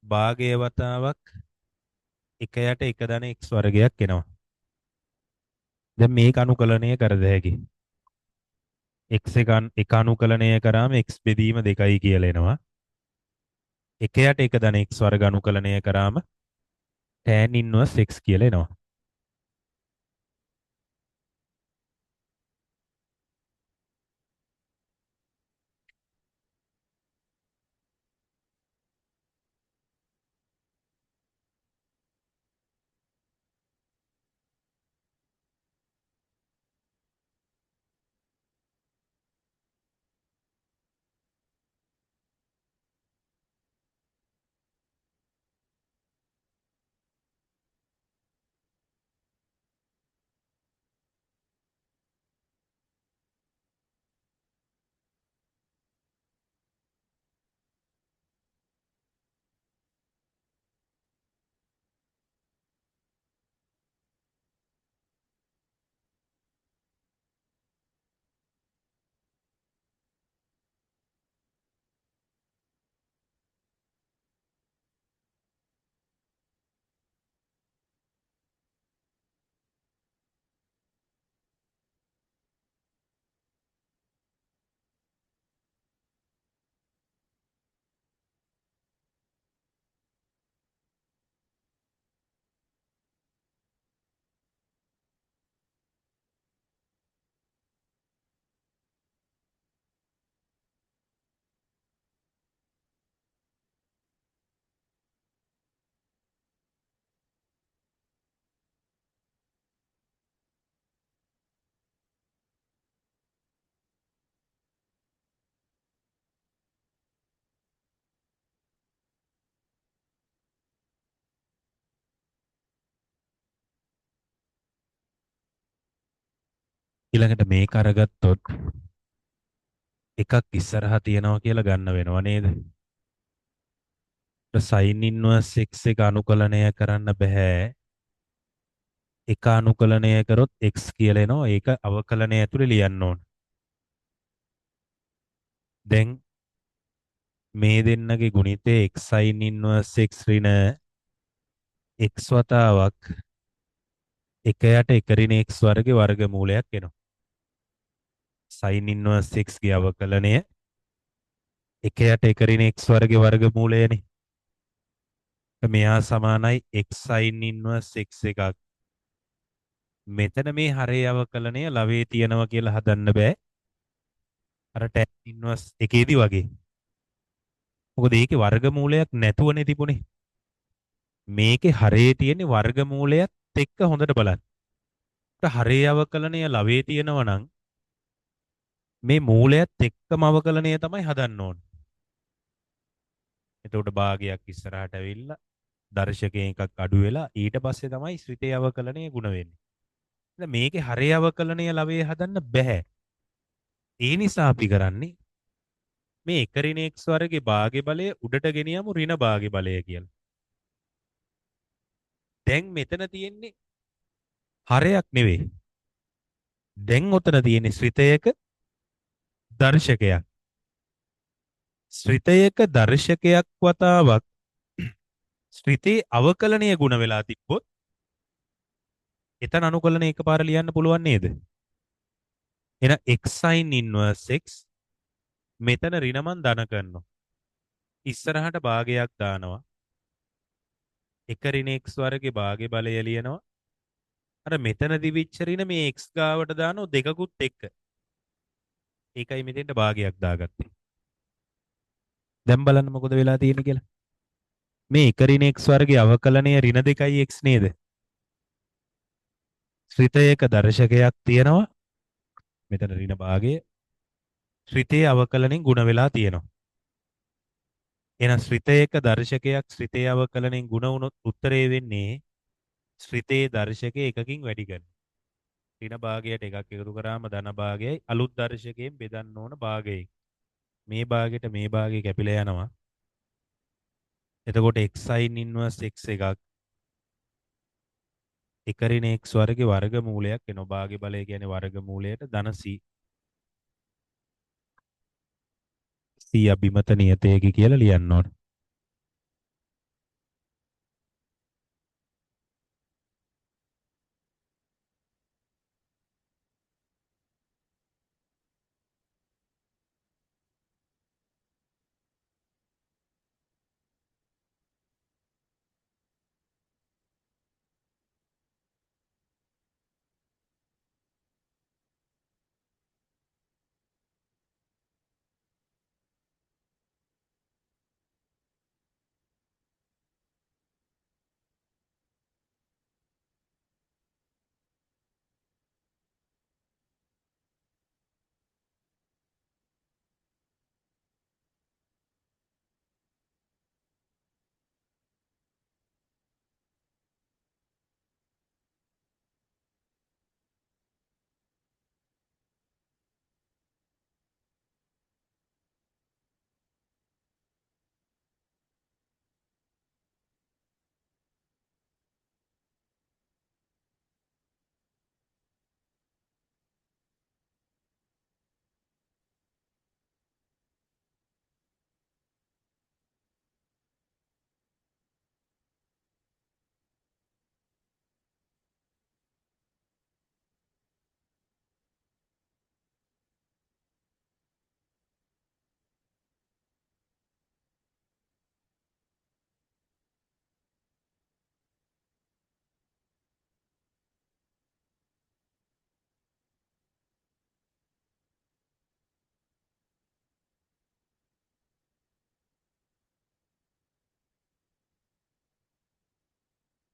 භාගයේ වතාවක් 1යට 1 ධන x වර්ගයක් එනවා. දැන් මේක අනුකලනය කරද හැකි. x එක අනුකලනය කරාම x බෙදීම දෙකයි කියලා එනවා. 1යට 1 ධන x වර්ග අනුකලනය කරාම tan inverse x කියලා එනවා. ඊළඟට මේක අරගත්තොත් එකක් ඉස්සරහා තියනවා කියලා ගන්න වෙනව නේද? sin inverse x එක අනුකලනය කරන්න බෑ. එක අනුකලනය කරොත් x කියලා එනවා. ඒක අවකලනය ඇතුලේ ලියන්න ඕන. දැන් මේ දෙන්නගේ ගුණිතය x sin inverse x ඍණ x වතාවක් එකයට එක ඍණ x වර්ගයේ වර්ගමූලයක් එනවා. sin inverse x ගේ අවකලනය එකයට එක ඍණ x වර්ගයේ වර්ගමූලයනේ. මෙහා සමානයි x sin inverse x එකක්. මෙතන මේ හරේ අවකලනය ලවයේ තියනවා කියලා හදන්න බෑ. අර tan inverse එකේදී වගේ. මොකද ඒකේ වර්ගමූලයක් නැතුවනේ තිබුණේ. මේකේ හරේ තියෙන වර්ගමූලයත් එක්ක හොඳට බලන්න. හරේ අවකලනය ලවයේ තියෙනවා නම් මේ මූලයත් එක්කම අවකලනය තමයි හදන්න ඕන. එතකොට භාගයක් ඉස්සරහට ඇවිල්ලා දර්ශකයෙන් එකක් අඩු වෙලා ඊට පස්සේ තමයි ශ්‍රිතේ අවකලනය ගුණ වෙන්නේ. දැන් මේකේ හරේ අවකලනය ලවයේ හදන්න බෑ. ඒ නිසා අපි කරන්නේ මේ එක ඍණ x වර්ගයේ භාගය බලය උඩට ගෙනියමු ඍණ භාගය බලය කියලා. දැන් මෙතන තියෙන්නේ හරයක් නෙවෙයි. දැන් උතන තියෙන්නේ ශ්‍රිතයක දර්ශකයක්. ශ්‍රිතයක දර්ශකයක් වතාවක් ශ්‍රිතේ අවකලනීය ගුණ වෙලා තිබ්බොත් එතන අනුකලන එකපාර ලියන්න පුළුවන් නේද? එහෙනම් x sin inverse x මෙතන ඍණමන් ධන කරනවා. ඉස්සරහට භාගයක් දානවා. එක ඍණ x වර්ගයේ භාගය බලය ලියනවා. අර මෙතන දිවිච්ච ඍණ මේ x ගාවට දානවා දෙකකුත් එක්ක. ඒකයි මෙතෙන්ට භාගයක් දාගත්තේ. දැන් බලන්න මොකද වෙලා තියෙන්නේ කියලා. මේ එක ඍණ x වර්ගයේ අවකලනය ඍණ 2x නේද? ශ්‍රිතයක දර්ශකයක් තියෙනවා. මෙතන ඍණ භාගය ශ්‍රිතයේ අවකලනෙන් ගුණ වෙලා තියෙනවා. එහෙනම් ශ්‍රිතයක දර්ශකයක් ශ්‍රිතයේ අවකලනෙන් ගුණ වුණොත් උත්තරේ වෙන්නේ ශ්‍රිතයේ දර්ශකයේ එකකින් වැඩි කරන. ඍණ භාගයට එකක් එකතු කරාම ධන භාගයයි අලුත් දර්ශකයෙන් බෙදන්න ඕන භාගයයි. මේ භාගයට මේ භාගය කැපිලා යනවා. එතකොට x sin inverse x එකක් එක ඍණ x වර්ගයේ වර්ගමූලයක් එනවා. භාගය බලය කියන්නේ වර්ගමූලයට ධන c. c අභිමත නියතයකි කියලා ලියන්න ඕන.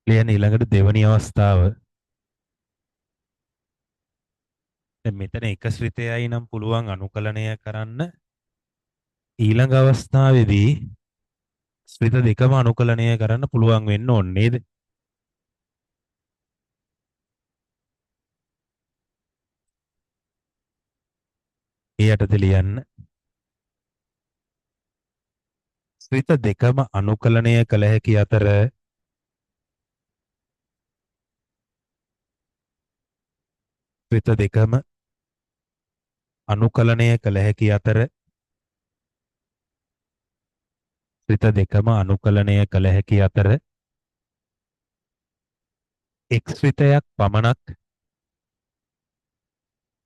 ලියන්න ඊළඟට දෙවැනි අවස්ථාව. දැන් මෙතන එක ශ්‍රිතයයි නම් පුළුවන් අනුකලනය කරන්න. ඊළඟ අවස්ථාවේදී ශ්‍රිත දෙකම අනුකලනය කරන්න පුළුවන් වෙන්න ඕනේ නේද? ඒ යටතේ ලියන්න. ශ්‍රිත දෙකම අනුකලනය කළ හැකි අතර ශ්‍රිත දෙකම අනුකලනය කළ හැකි අතර ශ්‍රිත දෙකම අනුකලනය කළ හැකි අතර එක් ශ්‍රිතයක් පමණක්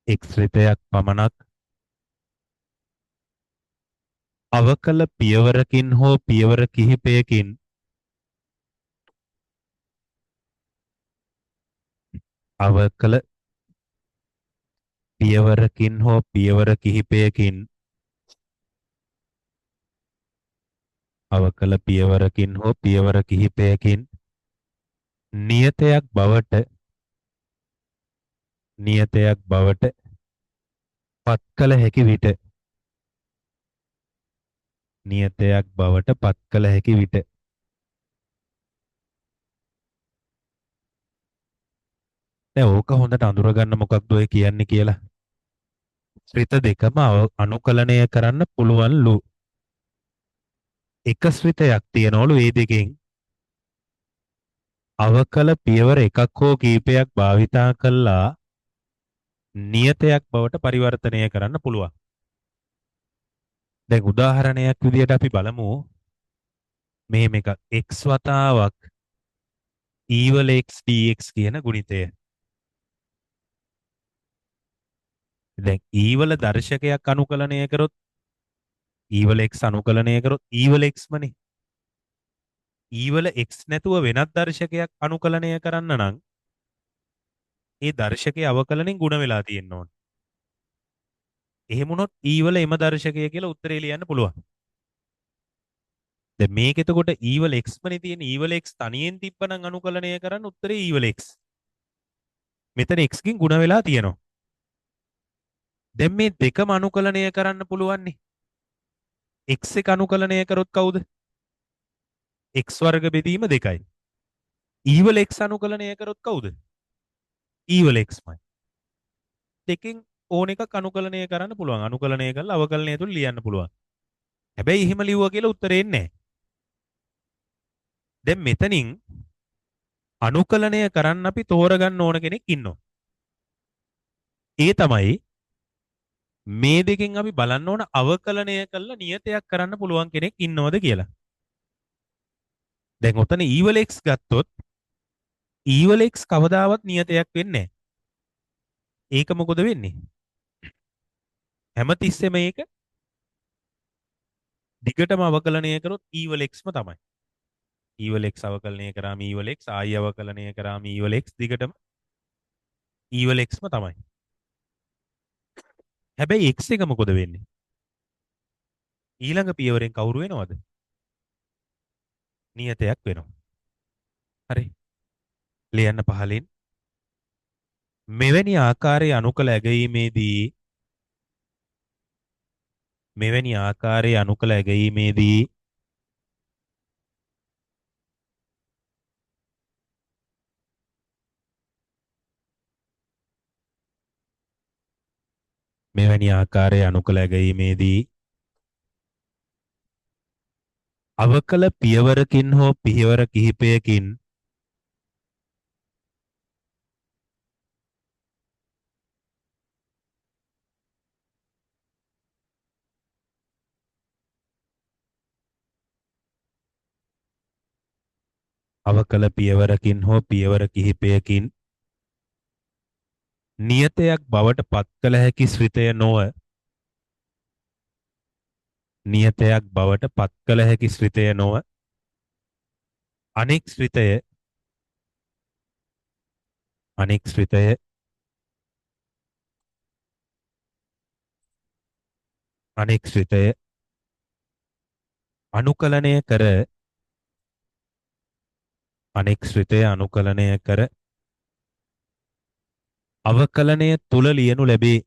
එක් ශ්‍රිතයක් පමණක් අවකල පියවරකින් හෝ පියවර කිහිපයකින් අවකල පියවරකින් හෝ පියවර කිහිපයකින් අවකල පියවරකින් හෝ පියවර කිහිපයකින් නියතයක් බවට පත් කළ හැකි විට නියතයක් බවට පත් කළ හැකි විට දැන් ඕක හොඳට අඳුරගන්න මොකක්ද ඔය කියන්නේ කියලා. ශ්‍රිත දෙකම අනුකලනය කරන්න පුළුවන්ලු. එක ශ්‍රිතයක් තියනවලු ඒ දෙකෙන් අවකල පියවර එකක් හෝ කීපයක් භාවිතා කළා නියතයක් බවට පරිවර්තනය කරන්න පුළුවන්. දැන් උදාහරණයක් විදියට අපි බලමු මෙහෙම එකක් x වතාවක් e වල x dx කියන ගුණිතය. දැන් e වල දර්ශකයක් අනුකලනය කරොත් e වල x අනුකලනය කරොත් e වල x මනේ. e වල x නැතුව වෙනත් දර්ශකයක් අනුකලනය කරන්න නම් ඒ දර්ශකයේ අවකලනෙන් ಗುಣ වෙලා තියෙන්න ඕන. එහෙම වුණොත් e වල එම දර්ශකය කියලා උත්තරේ ලියන්න පුළුවන්. දැන් මේක එතකොට e වල x මනේ තියෙන e වල x තනියෙන් තිබ්බනම් අනුකලනය කරන්න උත්තරේ e වල x. මෙතන x කින් ಗುಣ වෙලා තියෙනවා. දැන් මේ දෙකම අනුකලනය කරන්න පුළුවන් නේ. x එක අනුකලනය කරොත් කවුද? x වර්ග බෙදීම 2යි. e වල x අනුකලනය කරොත් කවුද? e වල xමයි. දෙකෙන් ඕන එකක් අනුකලනය කරන්න පුළුවන්. අනුකලනය කරලා අවකලනය තුල ලියන්න පුළුවන්. හැබැයි එහෙම ලිව්වා කියලා උත්තරේ එන්නේ නැහැ. දැන් මෙතනින් අනුකලනය කරන්න අපි තෝරගන්න ඕන කෙනෙක් ඉන්නවා. ඒ තමයි මේ දෙකෙන් අපි බලන්න ඕන අවකලනය කළා නියතයක් කරන්න පුළුවන් කෙනෙක් ඉන්නවද කියලා. දැන් ඔතන e වල x ගත්තොත් e වල x කවදාවත් නියතයක් වෙන්නේ නැහැ. ඒක මොකද වෙන්නේ? හැමතිස්සෙම ඒක දිගටම අවකලනය කරොත් e වල xම තමයි. e වල x අවකලනය කරාම e වල x ආයි අවකලනය කරාම e වල x දිගටම e වල xම තමයි. හැබැයි x එක මොකද වෙන්නේ? ඊළඟ පියවරෙන් කවුරු වෙනවද? නියතයක් වෙනවා. හරි. ලියන්න පහලින් මෙවැනි ආකාරයේ අනුකල ඇගීමේදී මෙවැනි ආකාරයේ අනුකල ඇගීමේදී මෙවැනි ආකාරයේ අනුකල ඇගීමේදී අවකල පියවරකින් හෝ පියවර කිහිපයකින් අවකල පියවරකින් හෝ පියවර කිහිපයකින් නියතයක් බවට පත් කළ හැකි ශ්‍රිතය නොව නියතයක් බවට පත් කළ හැකි ශ්‍රිතය නොව අනෙක් ශ්‍රිතය අනෙක් ශ්‍රිතය අනෙක් ශ්‍රිතය අනුකලනය කර අනෙක් ශ්‍රිතය අනුකලනය කර අවකලනය තුල ලියනු ලැබේ.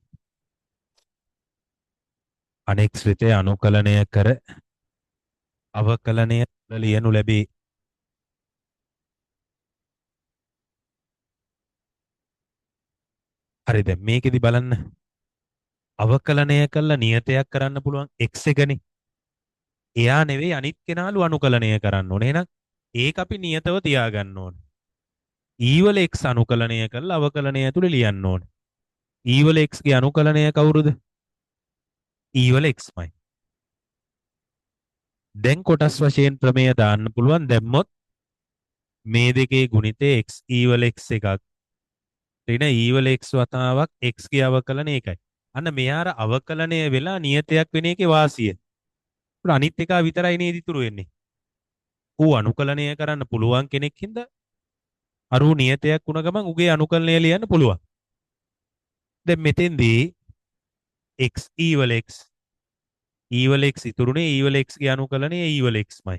අනෙක් ශ්‍රිතය අනුකලනය කර අවකලනය තුල ලියනු ලැබේ. හරි දැන් මේකෙදි බලන්න අවකලනය කළා නියතයක් කරන්න පුළුවන් x එකනේ. එයා නෙවෙයි අනිත් කෙනාලු අනුකලනය කරන්න ඕනේ. එහෙනම් ඒක අපි නියතව තියාගන්න ඕනේ. e වල x අනුකලනය කළා අවකලනය ඇතුලේ ලියන්න ඕනේ. e වල x ගේ අනුකලනය කවුරුද? e වල xමයි. දැන් කොටස් වශයෙන් ප්‍රමේය දාන්න පුළුවන්. දැම්මොත් මේ දෙකේ ගුණිතය x e වල x එකක් ඍණ e වල x වතාවක් x ගේ අවකලනය එකයි. අන්න මෙයාර අවකලනය වෙලා නියතයක් වෙන එකේ වාසිය. ඒත් අනිත් එක විතරයි නේද ඉතුරු වෙන්නේ. ඌ අනුකලනය කරන්න පුළුවන් කෙනෙක් හින්දා අර ඌ නියතයක් වුණ ගමන් උගේ අනුකලනය ලියන්න පුළුවන්. දැන් මෙතෙන්දී x e වල x e වල x ඉතුරුනේ e වල x ගේ අනුකලනය e වල xමයි.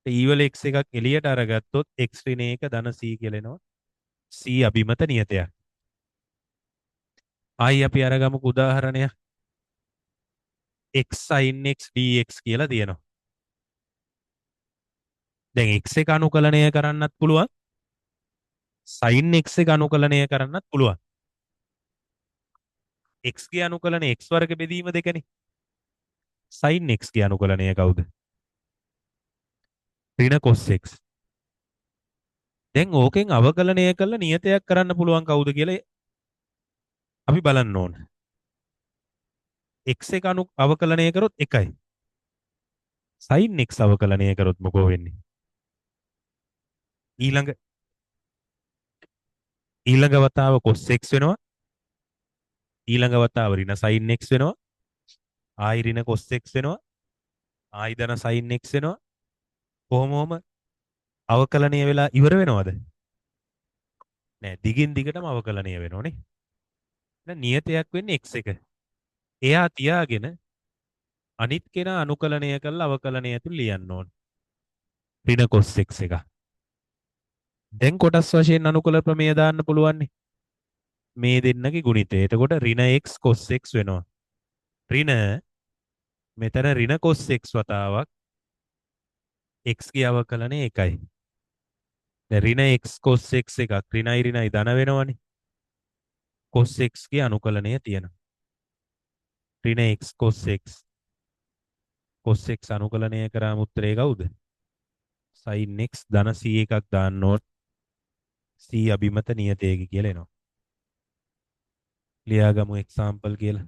e වල x එකක් එළියට අරගත්තොත් x ඍණ 1 ධන c කියලා එනවා. c අභිමත නියතයක්. ආයි අපි අරගමුකෝ උදාහරණයක්. x sin x dx කියලා තියෙනවා. දැන් x එක අනුකලනය කරන්නත් පුළුවන්. sin x එක අනුකලනය කරන්නත් පුළුවන්. x ගේ අනුකලනය x වර්ග බෙදීම දෙකනේ. sin x ගේ අනුකලනය කවුද? ඍණ cos x. දැන් ඕකෙන් අවකලනය කළ නියතයක් කරන්න පුළුවන් කවුද කියලා අපි බලන්න ඕන. x එක අවකලනය කරොත් 1යි. sin x අවකලනය කරොත් මොකෝ වෙන්නේ? ඊළඟ ඊළඟ වතාව cos x වෙනවා. ඊළඟ වතාව ඍණ sin x වෙනවා. ආයි ඍණ cos x වෙනවා. ආයි ධන sin x වෙනවා. කොහොමම අවකලනය වෙලා ඉවර වෙනවද? නෑ දිගින් දිගටම අවකලනය වෙනෝනේ. දැන් නියතයක් වෙන්නේ x එක. එයා තියාගෙන අනිත් කෙනා අනුකලනය කරලා අවකලනය ඇතුළේ ලියන්න ඕන. ඍණ cos x එක. දැන් කොටස් වශයෙන් අනුකල ප්‍රමේය දාන්න පුළුවන් නේ. මේ දෙන්නගේ ගුණිතය. එතකොට ඍණ x cos x වෙනවා. ඍණ මෙතන ඍණ cos x වතාවක් x ගේ අවකලනය 1යි. දැන් ඍණ x cos x එකක් ඍණයි ඍණයි ධන වෙනවනේ. cos x ගේ අනුකලනය තියෙනවා. ඍණ x cos x cos x අනුකලනය කරාම උත්තරේ කවුද? sin x ධන c එකක් දාන්න ඕන. c අභිමත නියතයක කියලා එනවා. ලියාගමු එක්සැම්පල් කියලා.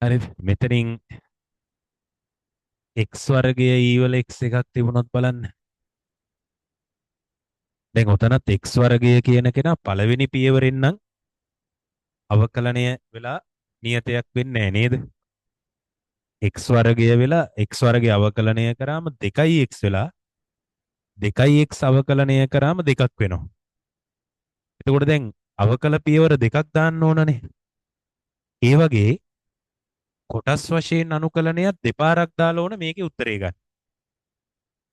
හරිද? මෙතනින් x වර්ගයේ e වල x එකක් තිබුණොත් බලන්න. දැන් උතනත් x වර්ගය කියන කෙනා පළවෙනි පියවරෙන් නම් අවකලනය වෙලා නියතයක් වෙන්නේ නැහැ නේද? x වර්ගය වෙලා x වර්ගය අවකලනය කරාම 2x වෙලා 2x අවකලනය කරාම 2ක් වෙනවා. එතකොට දැන් අවකල පියවර දෙකක් දාන්න ඕනනේ. ඒ වගේ කොටස් වශයෙන් අනුකලනයක් දෙපාරක් දාලා ඕන මේකේ උත්තරේ ගන්න.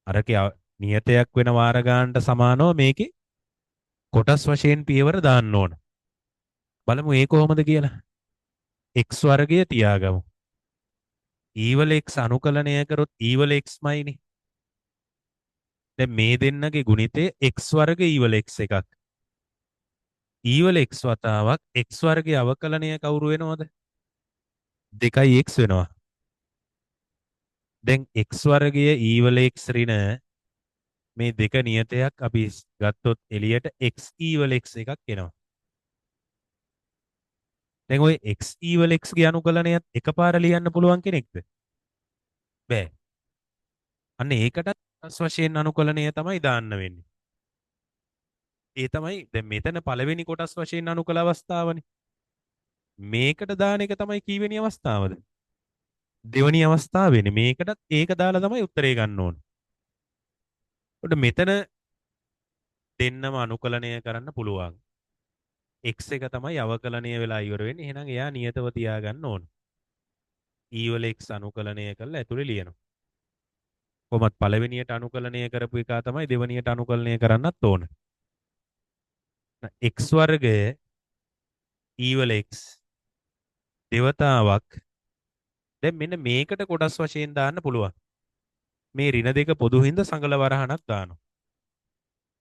අරකේ නියතයක් වෙන වාර ගන්නට සමානව මේකේ කොටස් වශයෙන් පියවර දාන්න ඕන. බලමු ඒ කොහොමද කියලා. x වර්ගය තියාගමු. e වල x අනුකලනය කරොත් e වල x මයිනේ. දැන් මේ දෙන්නගේ ගුණිතය x වර්ග e වල x එකක්. e වල x වතාවක් x වර්ගයේ අවකලනය කවුරු වෙනවද? 2x වෙනවා. දැන් x වර්ගයේ e වල x ඍණ මේ දෙක නියතයක් අපි ගත්තොත් එළියට x e වල x එකක් එනවා. දැන් ওই x e වල x ගේ අනුකලනයත් එකපාර ලියන්න පුළුවන් කෙනෙක්ද? බෑ. අන්න ඒකටත් කොටස් වශයෙන් අනුකලනය තමයි දාන්න වෙන්නේ. ඒ තමයි දැන් මෙතන පළවෙනි කොටස් වශයෙන් අනුකල අවස්ථාවනේ. මේකට දාන එක තමයි කීවෙනි අවස්ථාවද? දෙවෙනි අවස්ථාවේනේ. මේකටත් ඒක දාලා තමයි උත්තරේ ගන්න ඕනේ. ඒකට මෙතන දෙන්නම අනුකලනය කරන්න පුළුවන්. x එක තමයි අවකලනය වෙලා ඉවර වෙන්නේ. එහෙනම් එයා නියතව තියාගන්න ඕන. e වල x අනුකලනය කරලා ඇතුලේ ලියනවා. කොහොමත් පළවෙනියට අනුකලනය කරපු එක තමයි දෙවෙනියට අනුකලනය කරන්නත් ඕන. x වර්ගය e වල x දෙවතාවක් දැන් මෙන්න මේකට කොටස් වශයෙන් දාන්න පුළුවන්. මේ ඍණ දෙක පොදු හින්දා සංගල වරහණක් දානවා.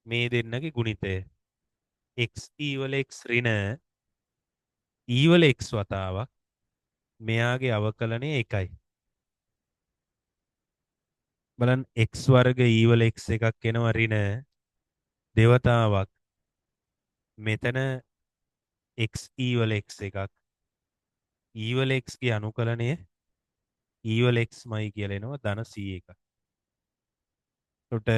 මේ දෙන්නගේ ගුණිතය x e වල x ඍණ e වල x වතාවක් මෙයාගේ අවකලනය 1යි. බලන්න x වර්ග e වල x එකක් එනවා ඍණ දෙවතාවක් මෙතන x e වල x එකක් e වල x ගේ අනුකලනය e වල x මයි කියලා එනවා ධන c එකක්. එතකොට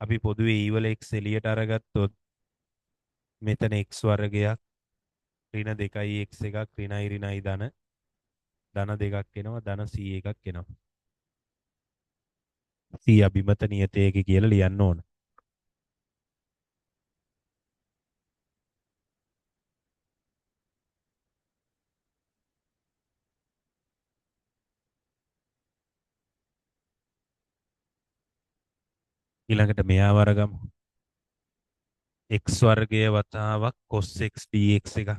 අපි පොදුවේ e වල x එළියට අරගත්තොත් මෙතන x වර්ගයක් ඍණ 2යි x එකක් ඍණයි ඍණයි ධන දෙකක් එනවා ධන c එකක් එනවා. c අභිමත නියතයක කියලා ලියන්න ඕන. ඊළඟට මෙයාව අරගමු. x වර්ගයේ වතාවක් cos x dx එක.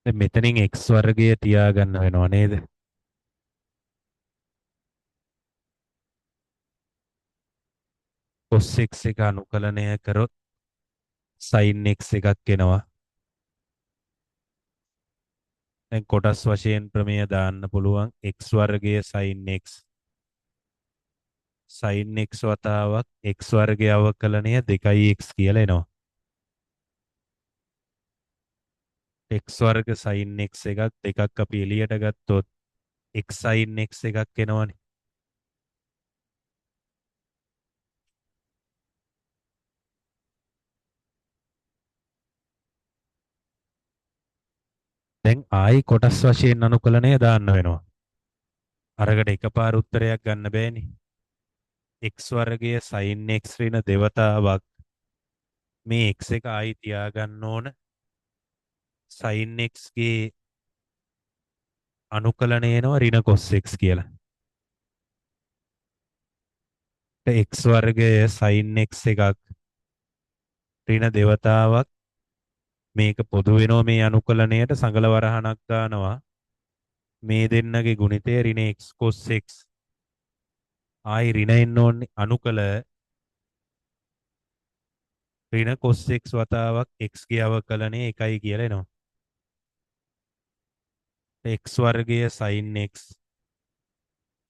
දැන් මෙතනින් x වර්ගය තියාගන්න වෙනව නේද? cos x එක අනුකලනය කරොත් sin x එකක් එනවා. දැන් කොටස් වශයෙන් ප්‍රමේය දාන්න පුළුවන් x වර්ගය sin x sin x වතාවක් x වර්ගය අවකලනය 2x කියලා එනවා. x වර්ග sin x එකක් දෙකක් අපි එළියට ගත්තොත් x sin x එකක් එනවනේ. දැන් ආයි කොටස් වශයෙන් අනුකලනය දාන්න වෙනවා. අරකට එකපාර උත්තරයක් ගන්න බෑනේ. x වර්ගය sin x ඍණ දෙවතාවක් මේ x එක ආයි තියාගන්න ඕන sin x ගේ අනුකලනය එනවා ඍණ cos x කියලා. x වර්ගය sin x එකක් ඍණ දෙවතාවක් මේක පොදු වෙනවා මේ අනුකලනයට සංගල වරහණක් දානවා මේ දෙන්නගේ ගුණිතය ඍණ x cos x ආයි ඍණ එන්න ඕනේ අනුකල ඍණ cos x වතාවක් x ගේ අවකලනය 1යි කියලා එනවා. x වර්ගය sin x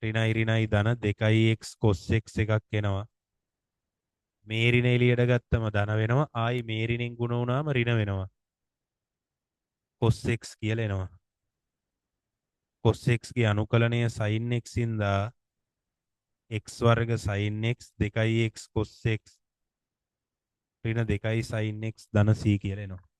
ඍණයි ඍණයි ධන 2x cos x එකක් එනවා. මේ ඍණ එළියට ගත්තම ධන වෙනවා. ආයි මේ ඍණෙන් ගුණ වුණාම ඍණ වෙනවා. cos x කියලා එනවා. cos x ගේ අනුකලනය sin x ඉඳලා x වර්ග sin x 2x cos x ඍණ 2යි sin x ධන c කියලා එනවා.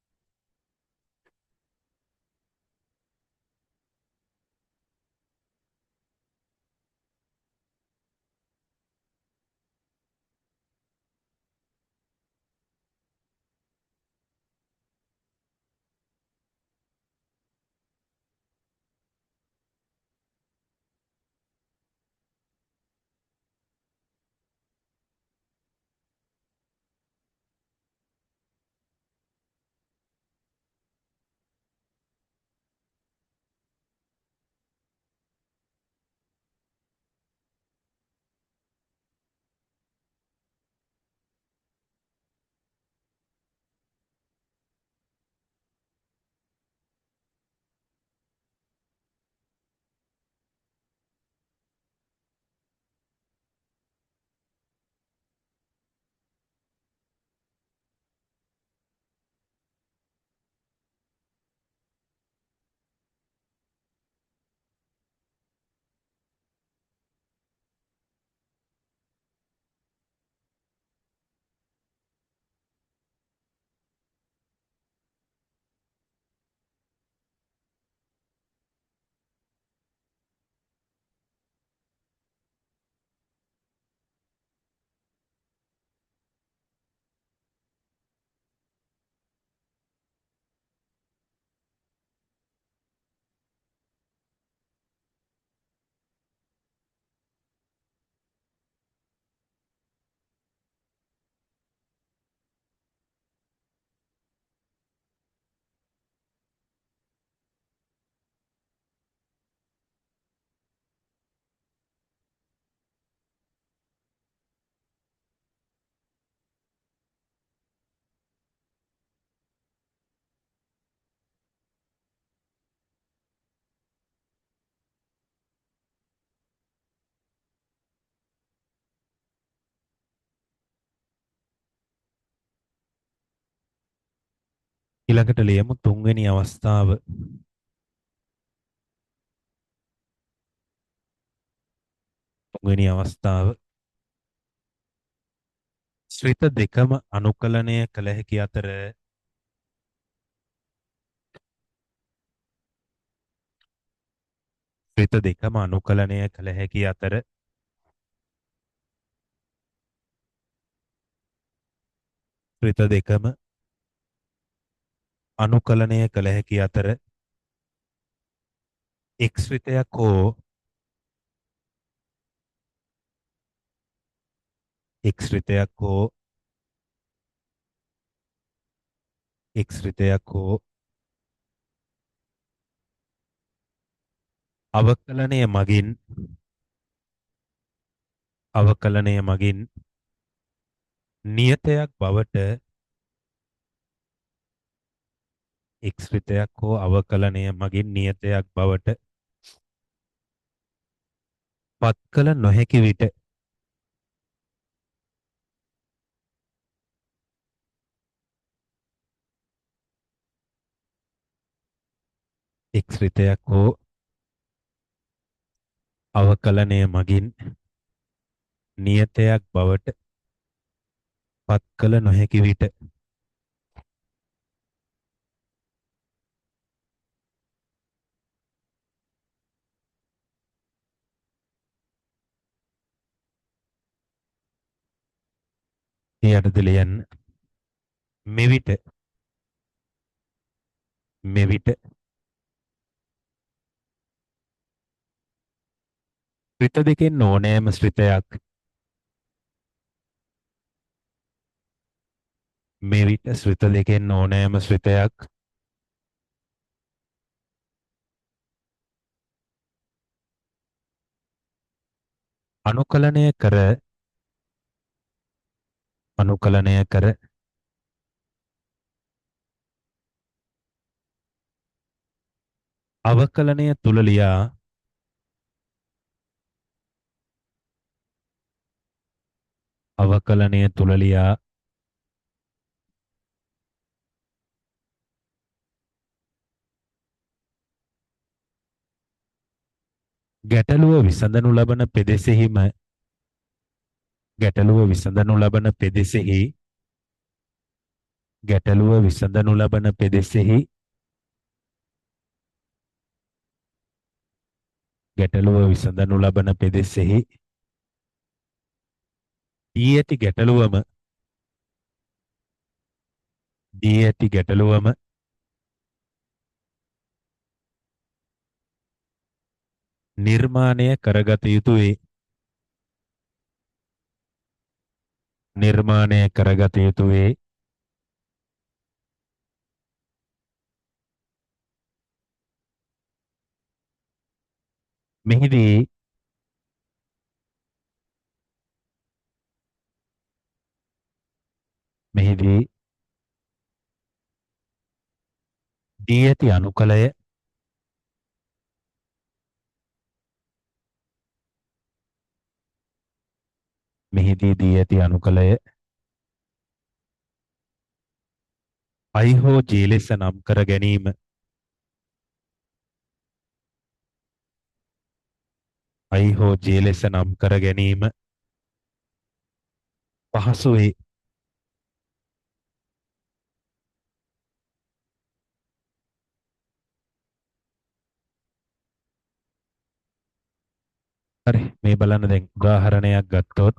ඊළඟට ලියමු තුන්වෙනි අවස්ථාව. තුන්වෙනි අවස්ථාව ශ්‍රිත දෙකම අනුකලනය කළ හැකි අතර ශ්‍රිත දෙකම අනුකලනය කළ හැකි අතර ශ්‍රිත දෙකම අනුකලනය කළ හැකි අතර එක් ශ්‍රිතයක් හෝ එක් ශ්‍රිතයක් හෝ එක් ශ්‍රිතයක් හෝ අවකලනය මගින් නියතයක් බවට එක්ස්ෘතයක් හෝ අවකලනය මගින් නියතයක් බවට පත් කළ නොහැකි විට එක්ස්ෘතයක් හෝ අවකලනය මගින් නියතයක් බවට පත් කළ නොහැකි විට ඒ යටතේ ලියන්න මෙවිට ශ්‍රිත දෙකෙන් ඕනෑම ශ්‍රිතයක් මෙවිට ශ්‍රිත දෙකෙන් ඕනෑම ශ්‍රිතයක් අනුකලනය කර අවකලනය තුල ලියා ගැටලුව විසඳනු ලබන පෙදෙසෙහිම ගැටලුව විසඳනු ලබන පෙදෙසෙහි ගැටලුව විසඳනු ලබන පෙදෙසෙහි ගැටලුව විසඳනු ලබන පෙදෙසෙහි දී ඇති ගැටලුවම නිර්මාණය කරගත යුතු වේ. මෙහිදී දී ඇති අනුකලය I හෝ J ලෙස නම් කර ගැනීම පහසු වේ. හරි මේ බලන්න දැන් උදාහරණයක් ගත්තොත්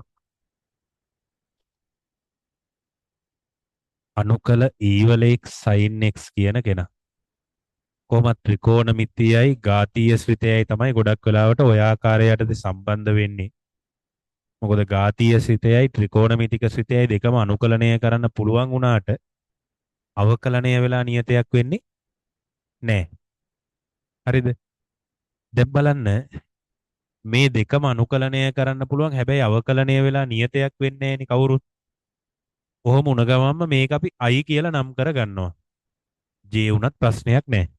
අනුකල E වල x sin x කියන කෙනා කොහොමත් ත්‍රිකෝණමිතියයි ඝාතීය ශ්‍රිතයයි තමයි ගොඩක් වෙලාවට ඔය ආකාරයටද සම්බන්ධ වෙන්නේ. මොකද ඝාතීය ශ්‍රිතයයි ත්‍රිකෝණමිතික ශ්‍රිතයයි දෙකම අනුකලනය කරන්න පුළුවන් වුණාට අවකලනය වෙලා නියතයක් වෙන්නේ නැහැ. හරිද? දැන් බලන්න මේ දෙකම අනුකලනය කරන්න පුළුවන් හැබැයි අවකලනය වෙලා නියතයක් වෙන්නේ නැහෙනි කවුරුත්. කොහොම වුණ ගමන්ම මේක අපි I කියලා නම් කර ගන්නවා. J උනත් ප්‍රශ්නයක් නැහැ.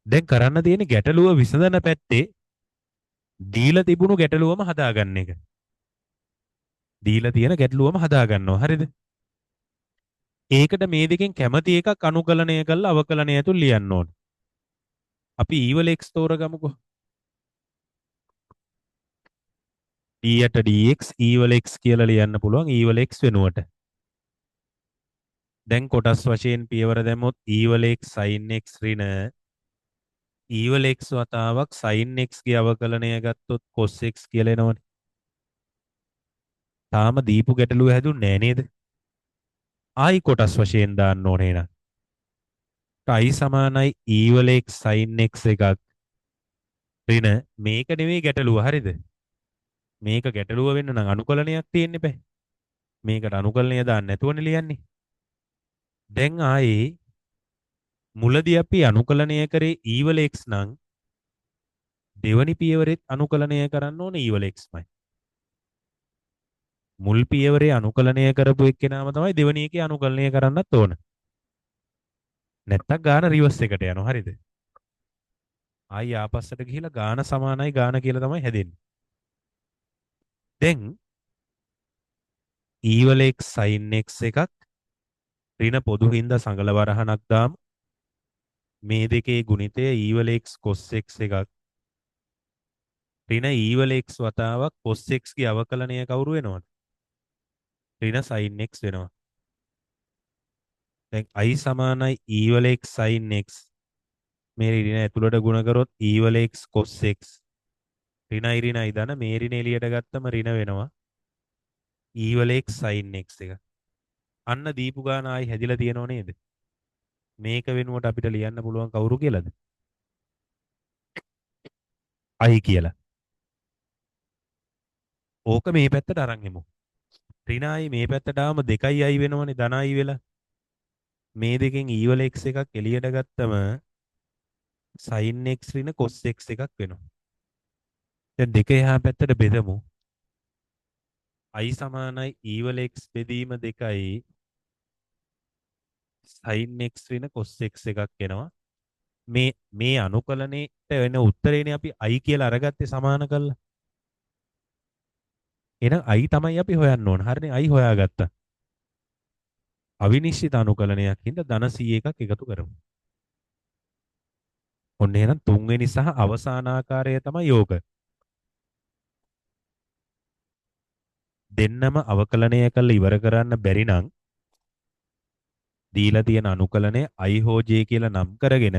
දැන් කරන්න තියෙන්නේ ගැටලුව විසඳන පැත්තේ දීලා තිබුණු ගැටලුවම හදාගන්න එක. දීලා තියෙන ගැටලුවම හදා ගන්නවා. හරිද? ඒකට මේ දෙකෙන් කැමති එකක් අනුකලනය කරලා අවකලනය ඇතුල් ලියන්න ඕනේ. අපි E වල x තෝරගමුකෝ. D යට dx E වල x කියලා ලියන්න පුළුවන් E වල x වෙනුවට. දැන් කොටස් වශයෙන් පියවර දැම්මොත් E වල x sin x ඍණ E වල x වතාවක් sin x ගේ අවකලනය ගත්තොත් cos x කියලා එනවනේ. තාම දීපු ගැටලුව හැදුන්නේ නැහැ නේද? ආයි කොටස් වශයෙන් දාන්න ඕනේ නේද? i සමානයි E වල x sin x එකක් ඍණ මේක නෙවෙයි ගැටලුව. හරිද? මේක ගැටලුව වෙන්න නම් අනුකලනයක් තියෙන්න බෑ. මේකට අනුකලනය දාන්න නැතුවනේ ලියන්නේ. දැන් ආයේ මුලදී අපි අනුකලනය කරේ E වල x නම් දෙවනි පියවරෙත් අනුකලනය කරන්න ඕන ඊවල එක්ස්මයි. මුල් පියවරේ අනුකලනය කරපු එක්කෙනාම තමයි දෙවනි එකේ අනුකලනය කරන්නත් ඕන. නැත්තම් ගාන රිවර්ස් එකට යනවා. හරිද? ආයි ආපස්සට ගිහිලා ගාන සමානයි ගාන කියලා තමයි හැදෙන්නේ. දැන් ඊවල x sin x එකක් ඍණ පොදු හින්දා සංගල වරහණක් දාමු. මේ දෙකේ ගුණිතය ඊවල x cos x එකක් ඍණ ඊවල x වතාවක් cos x ගේ අවකලනය කවුරු වෙනවද? ඍණ sin x වෙනවා. දැන් i සමානයි ඊවල x sin x මේ ඍණ ඇතුළට ගුණ කරොත් ඊවල x cos x ඍණයි ඍණයි ධන මේ ඍණ එළියට ගත්තම ඍණ වෙනවා ඊවල x sin x එක. අන්න දීපු ගාන ආයි හැදිලා තියෙනව නේද? මේක වෙනුවට අපිට ලියන්න පුළුවන් කවුරු කියලාද? i කියලා. ඕක මේ පැත්තට අරන් එමු. ඍණයි මේ පැත්තට ආවම 2i වෙනවනේ ධනයි වෙලා. මේ දෙකෙන් ඊවල x එකක් එළියට ගත්තම sin x ඍණ cos x එකක් වෙනවා. දැන් දෙක එහා පැත්තට බෙදමු. i සමානයි ඊවල x බෙදීම 2යි sin x ඍණ cos x එකක් එනවා. මේ අනුකලනයේට වෙන උත්තරේනේ අපි i කියලා අරගත්තේ සමාන කරලා. එහෙනම් i තමයි අපි හොයන්න ඕන. හරිනේ i හොයාගත්තා. අවිනිශ්චිත අනුකලනයක් හින්දා ධන 100 එකක් එකතු කරමු. ඔන්න එහෙනම් තුන්වෙනි සහ අවසාන ආකාරය තමයි යෝග. දෙන්නම අවකලනය කරලා ඉවර කරන්න බැරි නම් දීලා තියෙන අනුකලනය i හෝ j කියලා නම් කරගෙන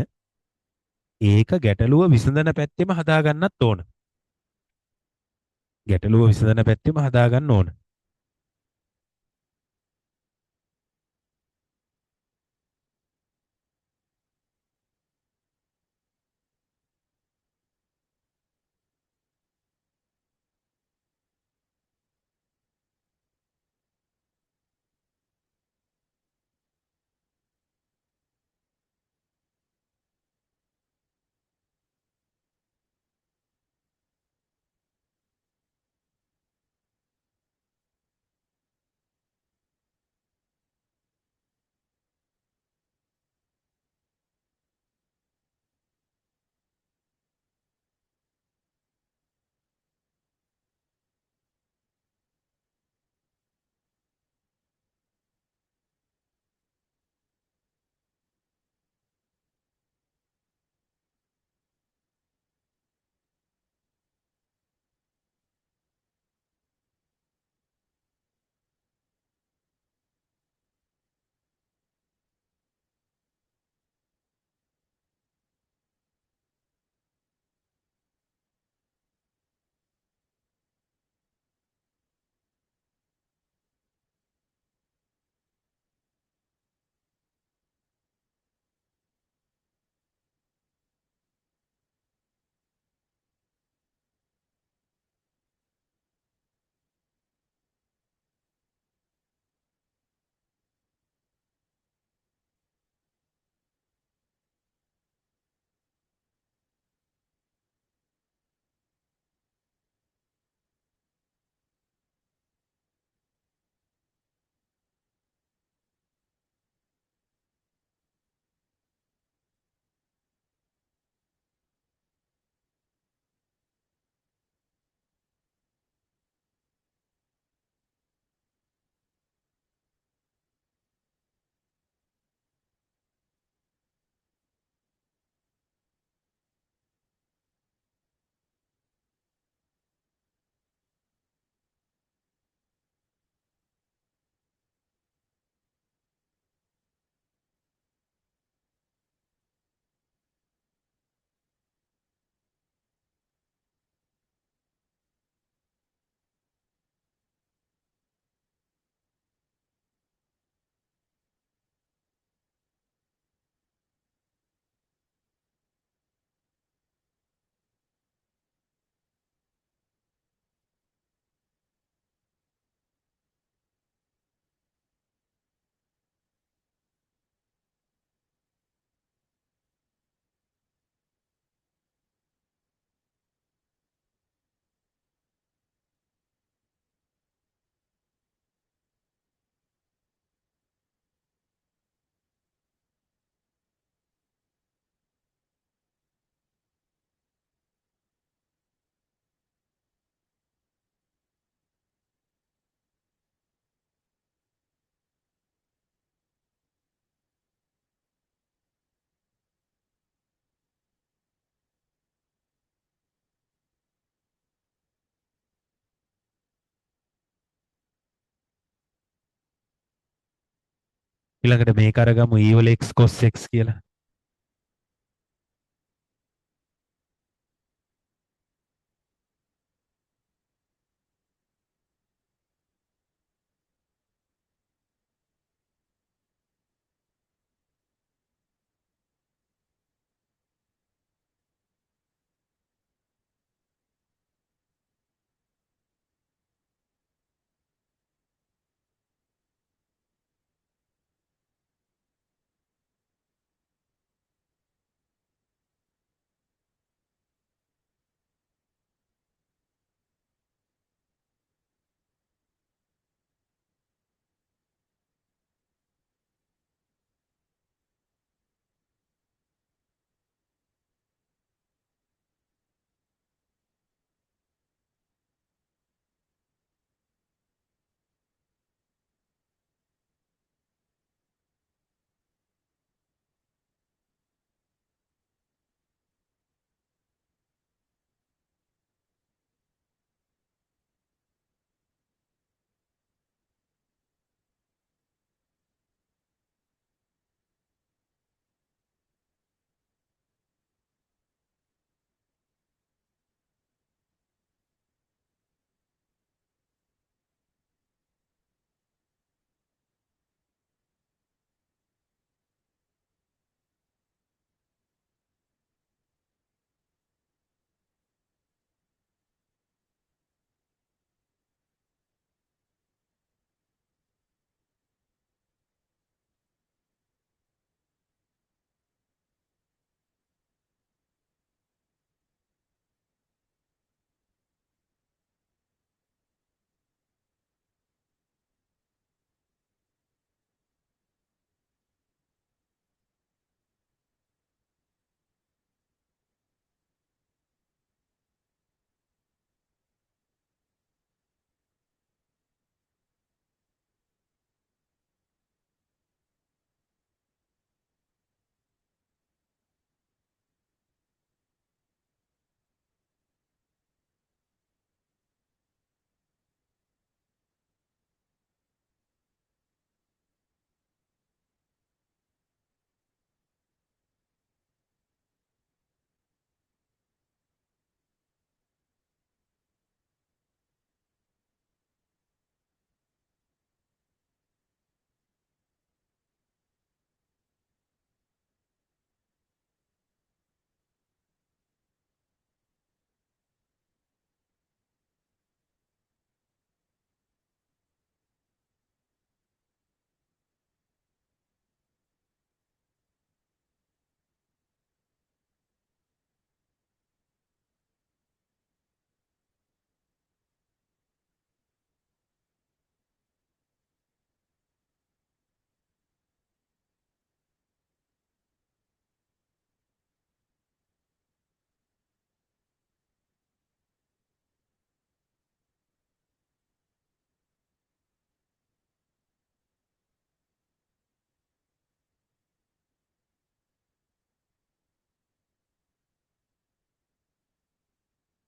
ඒක ගැටලුව විසඳන පැත්තෙම හදාගන්නත් ඕන. ගැටලුව විසඳන පැත්තෙම හදාගන්න ඕන. ඊළඟට මේක අරගමු e වල x cos x කියලා.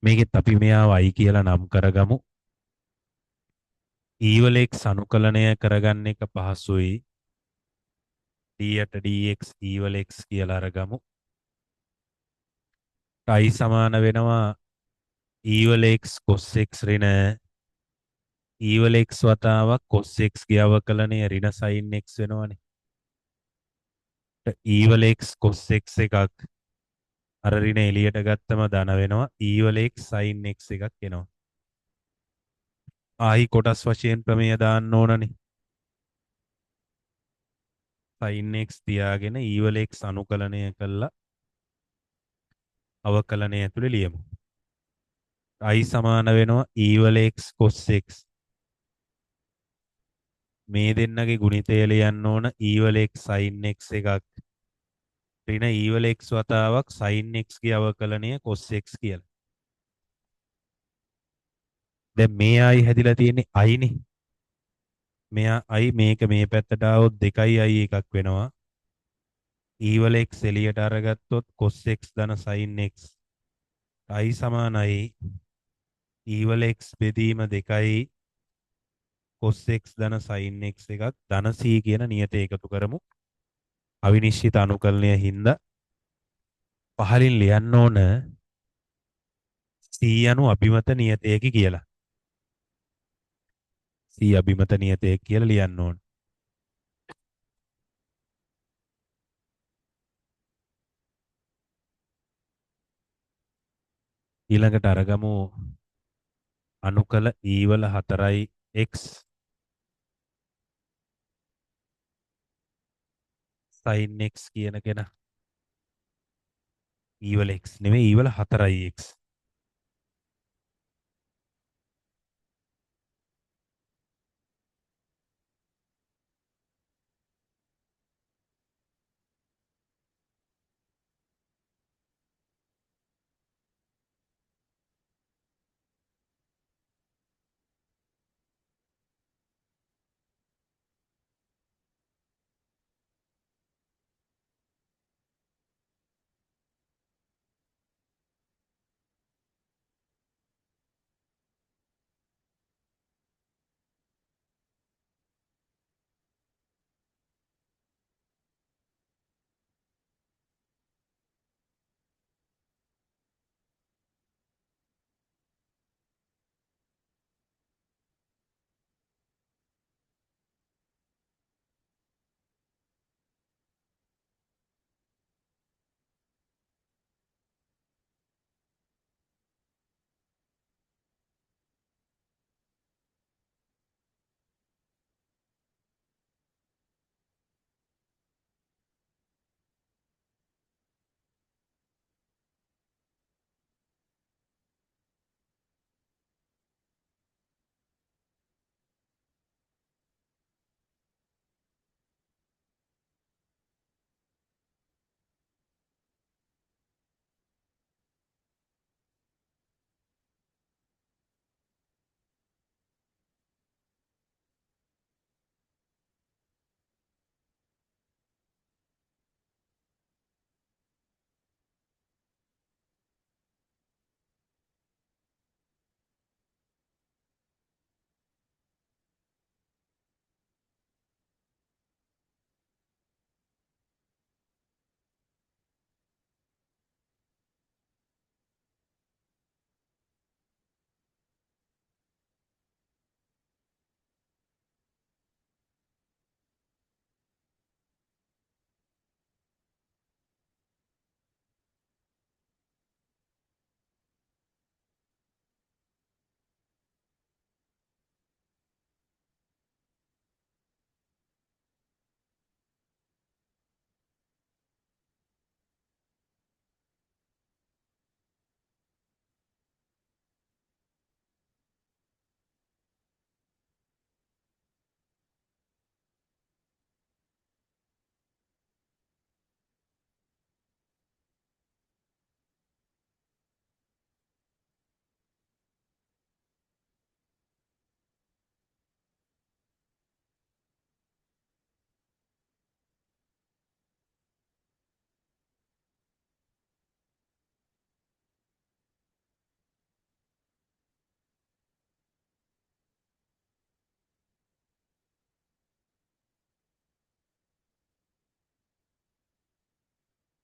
මේකෙත් අපි මෙයාව i කියලා නම් කරගමු. e වල x අනුකලනය කරගන්න එක පහසුයි. d යට dx e වල x කියලා අරගමු. i සමාන වෙනවා e වල x cos x ඍණ e වල x වතාවක් cos x ගේ අවකලනය ඍණ sin x වෙනවනේ. e වල x cos x එකක් අර ඍණ එළියට ගත්තම ධන වෙනවා. e වල x sin x එකක් එනවා. ආයි කොටස් වශයෙන් ප්‍රමේය දාන්න ඕනනේ. sin x තියාගෙන e වල x අනුකලනය කළා අවකලනය ඇතුලේ ලියමු. i සමාන වෙනවා e වල x cos x. මේ දෙන්නගේ ගුණිතය ලියන්න ඕන e වල x sin x එකක් ඍණ e වල x වතාවක් sin x ගේ අවකලනය cos x කියලා. දැන් මේ i හැදිලා තියෙන්නේ i නේ. මෙයා i මේක මේ පැත්තට આવොත් 2i එකක් වෙනවා. e වල x එළියට අරගත්තොත් cos x ධන sin x i සමානයි e වල x බෙදීම 2යි cos x ධන sin x එකක් ධන c කියන නියතය එකතු කරමු. අවිනිශ්චිත අනුකලනය හින්දා පහලින් ලියන්න ඕන c අනු අභිමත නියතයකි කියලා. c අභිමත නියතයක කියලා ලියන්න ඕන. ඊළඟට අරගමු අනුකල e වල 4යි x sin x කියන කෙනා e වල x නෙමෙයි e වල 4යි x.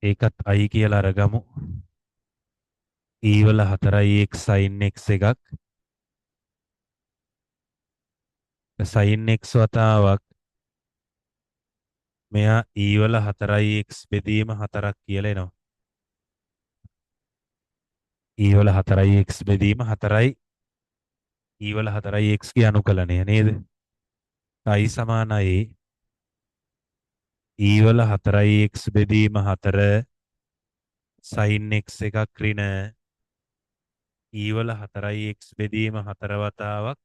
ඒකත් i කියලා අරගමු. e වල 4යි x sin x එකක් sin x වතාවක් මෙයා e වල 4යි x බෙදීම 4ක් කියලා එනවා. e වල 4යි x බෙදීම 4යි e වල 4යි x ගේ අනුකලනය නේද? i සමානයි e වල 4යි x බෙදීම 4 sin x එකක් ඍණ e වල 4යි x බෙදීම 4 වතාවක්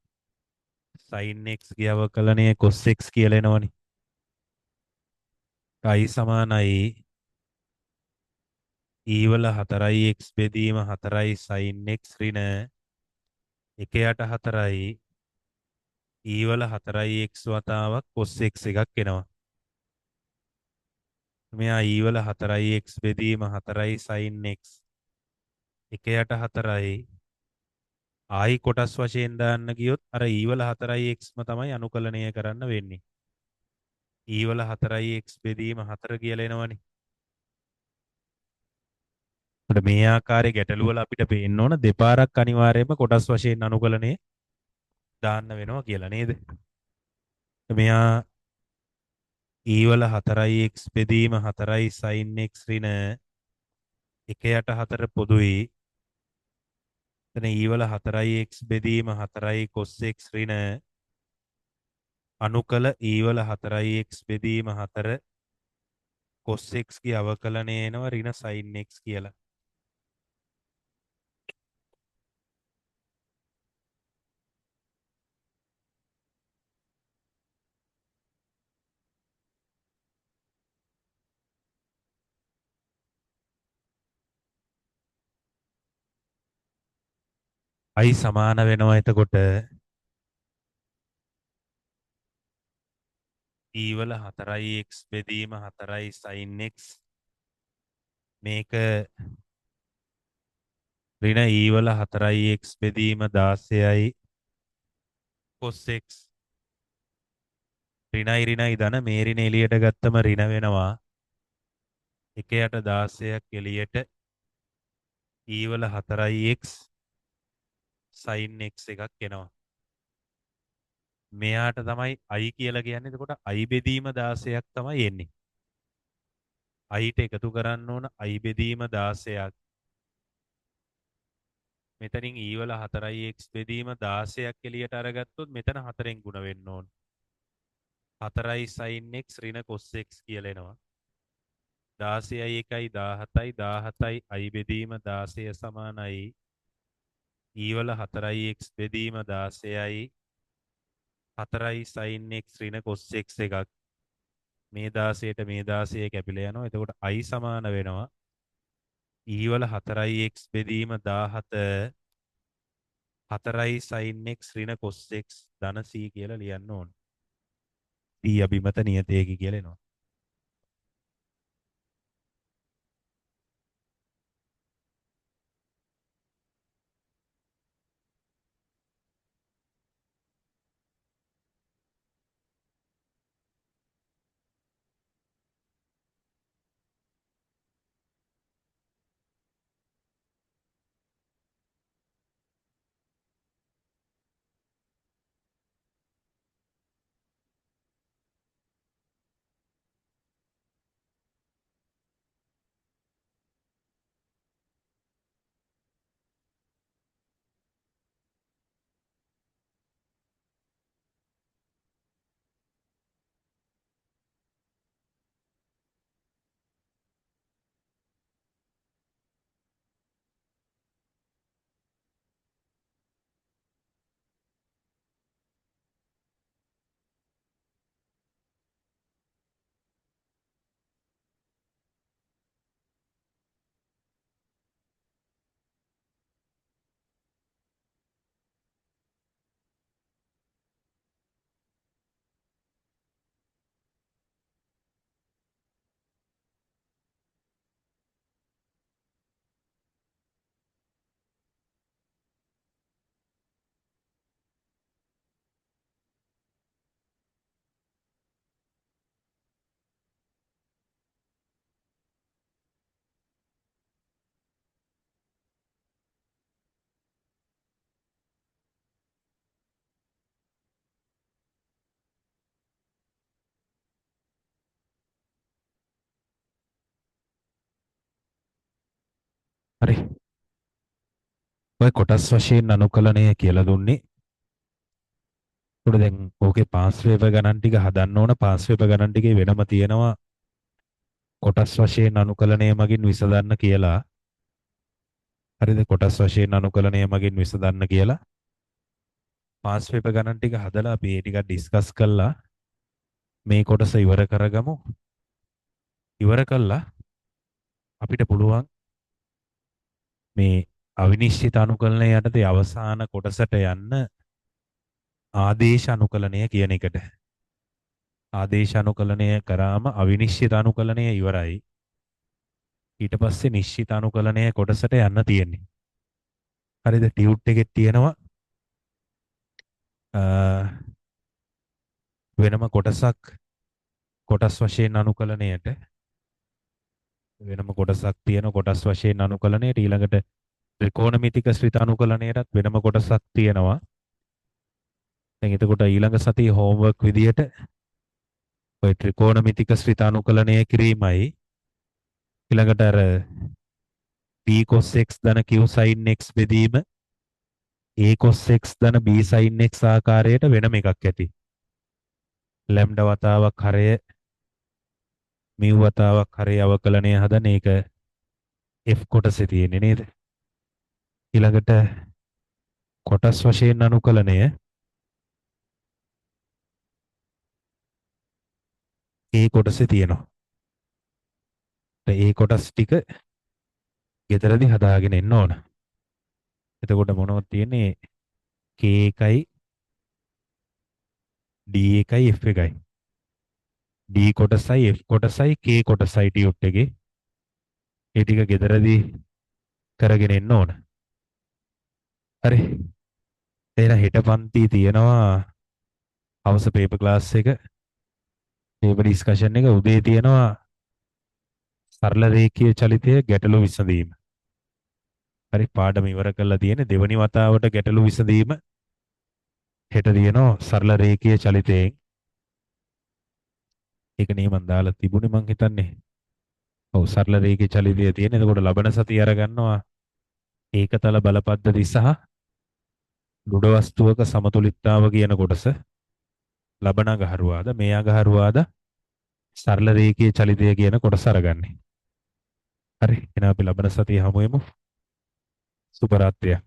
sin x ගේ අවකලනය cos x කියලා එනවනේ. i සමානයි e වල 4යි x බෙදීම 4යි sin x ඍණ 1/4යි e වල 4යි x වතාවක් cos x එකක් එනවා. මෙයා e වල 4යි x බෙදීම 4යි sin x 1/4යි ආයි කොටස් වශයෙන් දාන්න ගියොත් අර e වල 4x ම තමයි අනුකලනය කරන්න වෙන්නේ. e වල 4x බෙදීම 4 කියලා එනවනේ. ඒකට මේ ආකාරයේ ගැටලු වල අපිට පේන්න ඕන දෙපාරක් අනිවාර්යයෙන්ම කොටස් වශයෙන් අනුකලනය දාන්න වෙනවා කියලා නේද? මෙයා e වල 4x බෙදීම 4යි sin x ඍණ 1/4 පොදුයි. එතන e වල 4x බෙදීම 4යි cos x ඍණ අනුකල e වල 4x බෙදීම 4 cos x ගේ අවකලනය එනවා ඍණ sin x කියලා. i සමාන වෙනවා එතකොට e වල 4x බෙදීම 4යි sin x මේක ඍණ e වල 4x බෙදීම 16යි cos x ඍණයි ඍණයි ධන මේ ඍණ එළියට ගත්තම ඍණ වෙනවා 1/16ක් එළියට e වල 4x sin x එකක් එනවා. මෙයාට තමයි i කියලා කියන්නේ. එතකොට i බෙදීම 16ක් තමයි එන්නේ. i ට එකතු කරන්න ඕන i බෙදීම 16ක්. මෙතනින් e වල 4x බෙදීම 16ක් එළියට අරගත්තොත් මෙතන 4ෙන් ගුණ වෙන්න ඕන. 4යි sin x ඍණ cos x කියලා එනවා. 16යි 1යි 17යි 17යි i බෙදීම 16 සමානයි e වල 4x බෙදීම 16යි 4යි sin x ඍණ cos x එකක්. මේ 16ට මේ 16 කැපිලා යනවා. එතකොට i සමාන වෙනවා e වල 4x බෙදීම 17 4යි sin x ඍණ cos x ධන c කියලා ලියන්න ඕන. t අභිමත නියතයකි කියලා එනවා. හරි. ඔය කොටස් වශයෙන් අනුකලනය කියලා දුන්නේ. උඩ දැන් ඕකේ පාස් වේව ගණන් ටික හදන්න ඕන. පාස් වේව ගණන් ටිකේ වෙනම තියෙනවා කොටස් වශයෙන් අනුකලනය මගින් විසඳන්න කියලා. හරිද? කොටස් වශයෙන් අනුකලනය මගින් විසඳන්න කියලා. පාස් වේව ගණන් ටික හදලා අපි ඒ ටික ඩිස්කස් කළා. මේ කොටස ඉවර කරගමු. ඉවර කළා අපිට පුළුවන් මේ අවිනිශ්චිත අනුකලනය යටතේ අවසාන කොටසට යන්න ආදේශ අනුකලනය කියන එකට. ආදේශ අනුකලනය කරාම අවිනිශ්චිත අනුකලනය ඉවරයි. ඊට පස්සේ නිශ්චිත අනුකලනය කොටසට යන්න තියෙන්නේ. හරිද? ටියුට් එකේ තියෙනවා අ, වෙනම කොටසක් කොටස් වශයෙන් අනුකලනයට වෙනම කොටසක් තියෙන කොටස් වශයෙන් අනුකලනයට ඊළඟට ත්‍රිකෝණමිතික ශ්‍රිත අනුකලනයටත් වෙනම කොටසක් තියෙනවා. දැන් එතකොට ඊළඟ සතියේ හෝම්වර්ක් විදියට ඔය ත්‍රිකෝණමිතික ශ්‍රිත අනුකලනය කිරීමයි ඊළඟට අර p cos x ධන q sin x බෙදීම a cos x ධන b sin x ආකාරයට වෙනම එකක් ඇති. ලැම්ඩා වතාවක් හරය මිව් වතාවක් හරය අවකලනය හදන එක f කොටසේ තියෙන්නේ නේද? ඊළඟට කොටස් වශයෙන් අනුකලනය a කොටසේ තියෙනවා. ඒ කොටස් ටික ගෙදරදී හදාගෙන එන්න ඕන. එතකොට මොනවද තියෙන්නේ? k එකයි d එකයි f එකයි. d කොටසයි f කොටසයි k කොටසයි ටියුට් එකේ. ඒ ටික ගෙදරදී කරගෙන එන්න ඕන. හරි. එහෙනම් හෙට පන්ති තියෙනවා හවස පේපර් ක්ලාස් එක. පේපර් ඩිස්කෂන් එක උදේ තියෙනවා සරල රේඛීය චලිතය ගැටලු විසඳීම. හරි පාඩම ඉවර කරලා තියෙන දෙවනි වතාවට ගැටලු විසඳීම හෙට තියෙනවා සරල රේඛීය චලිතයෙන්. ඒක නේ මම දාලා තිබුණේ මං හිතන්නේ. ඔව් සරල රේඛීය චලිතය තියෙන. එතකොට ලබන සතිය අර ගන්නවා ඒකතල බලපද්ධති සහ දෘඩ වස්තුවක සමතුලිතතාව කියන කොටස. ලබන අඟහරුවාද මේ අඟහරුවාද සරල රේඛීය චලිතය කියන කොටස අරගන්නේ. හරි එහෙනම් අපි ලබන සතියේ හමු වෙමු. සුබ රාත්‍රියක්.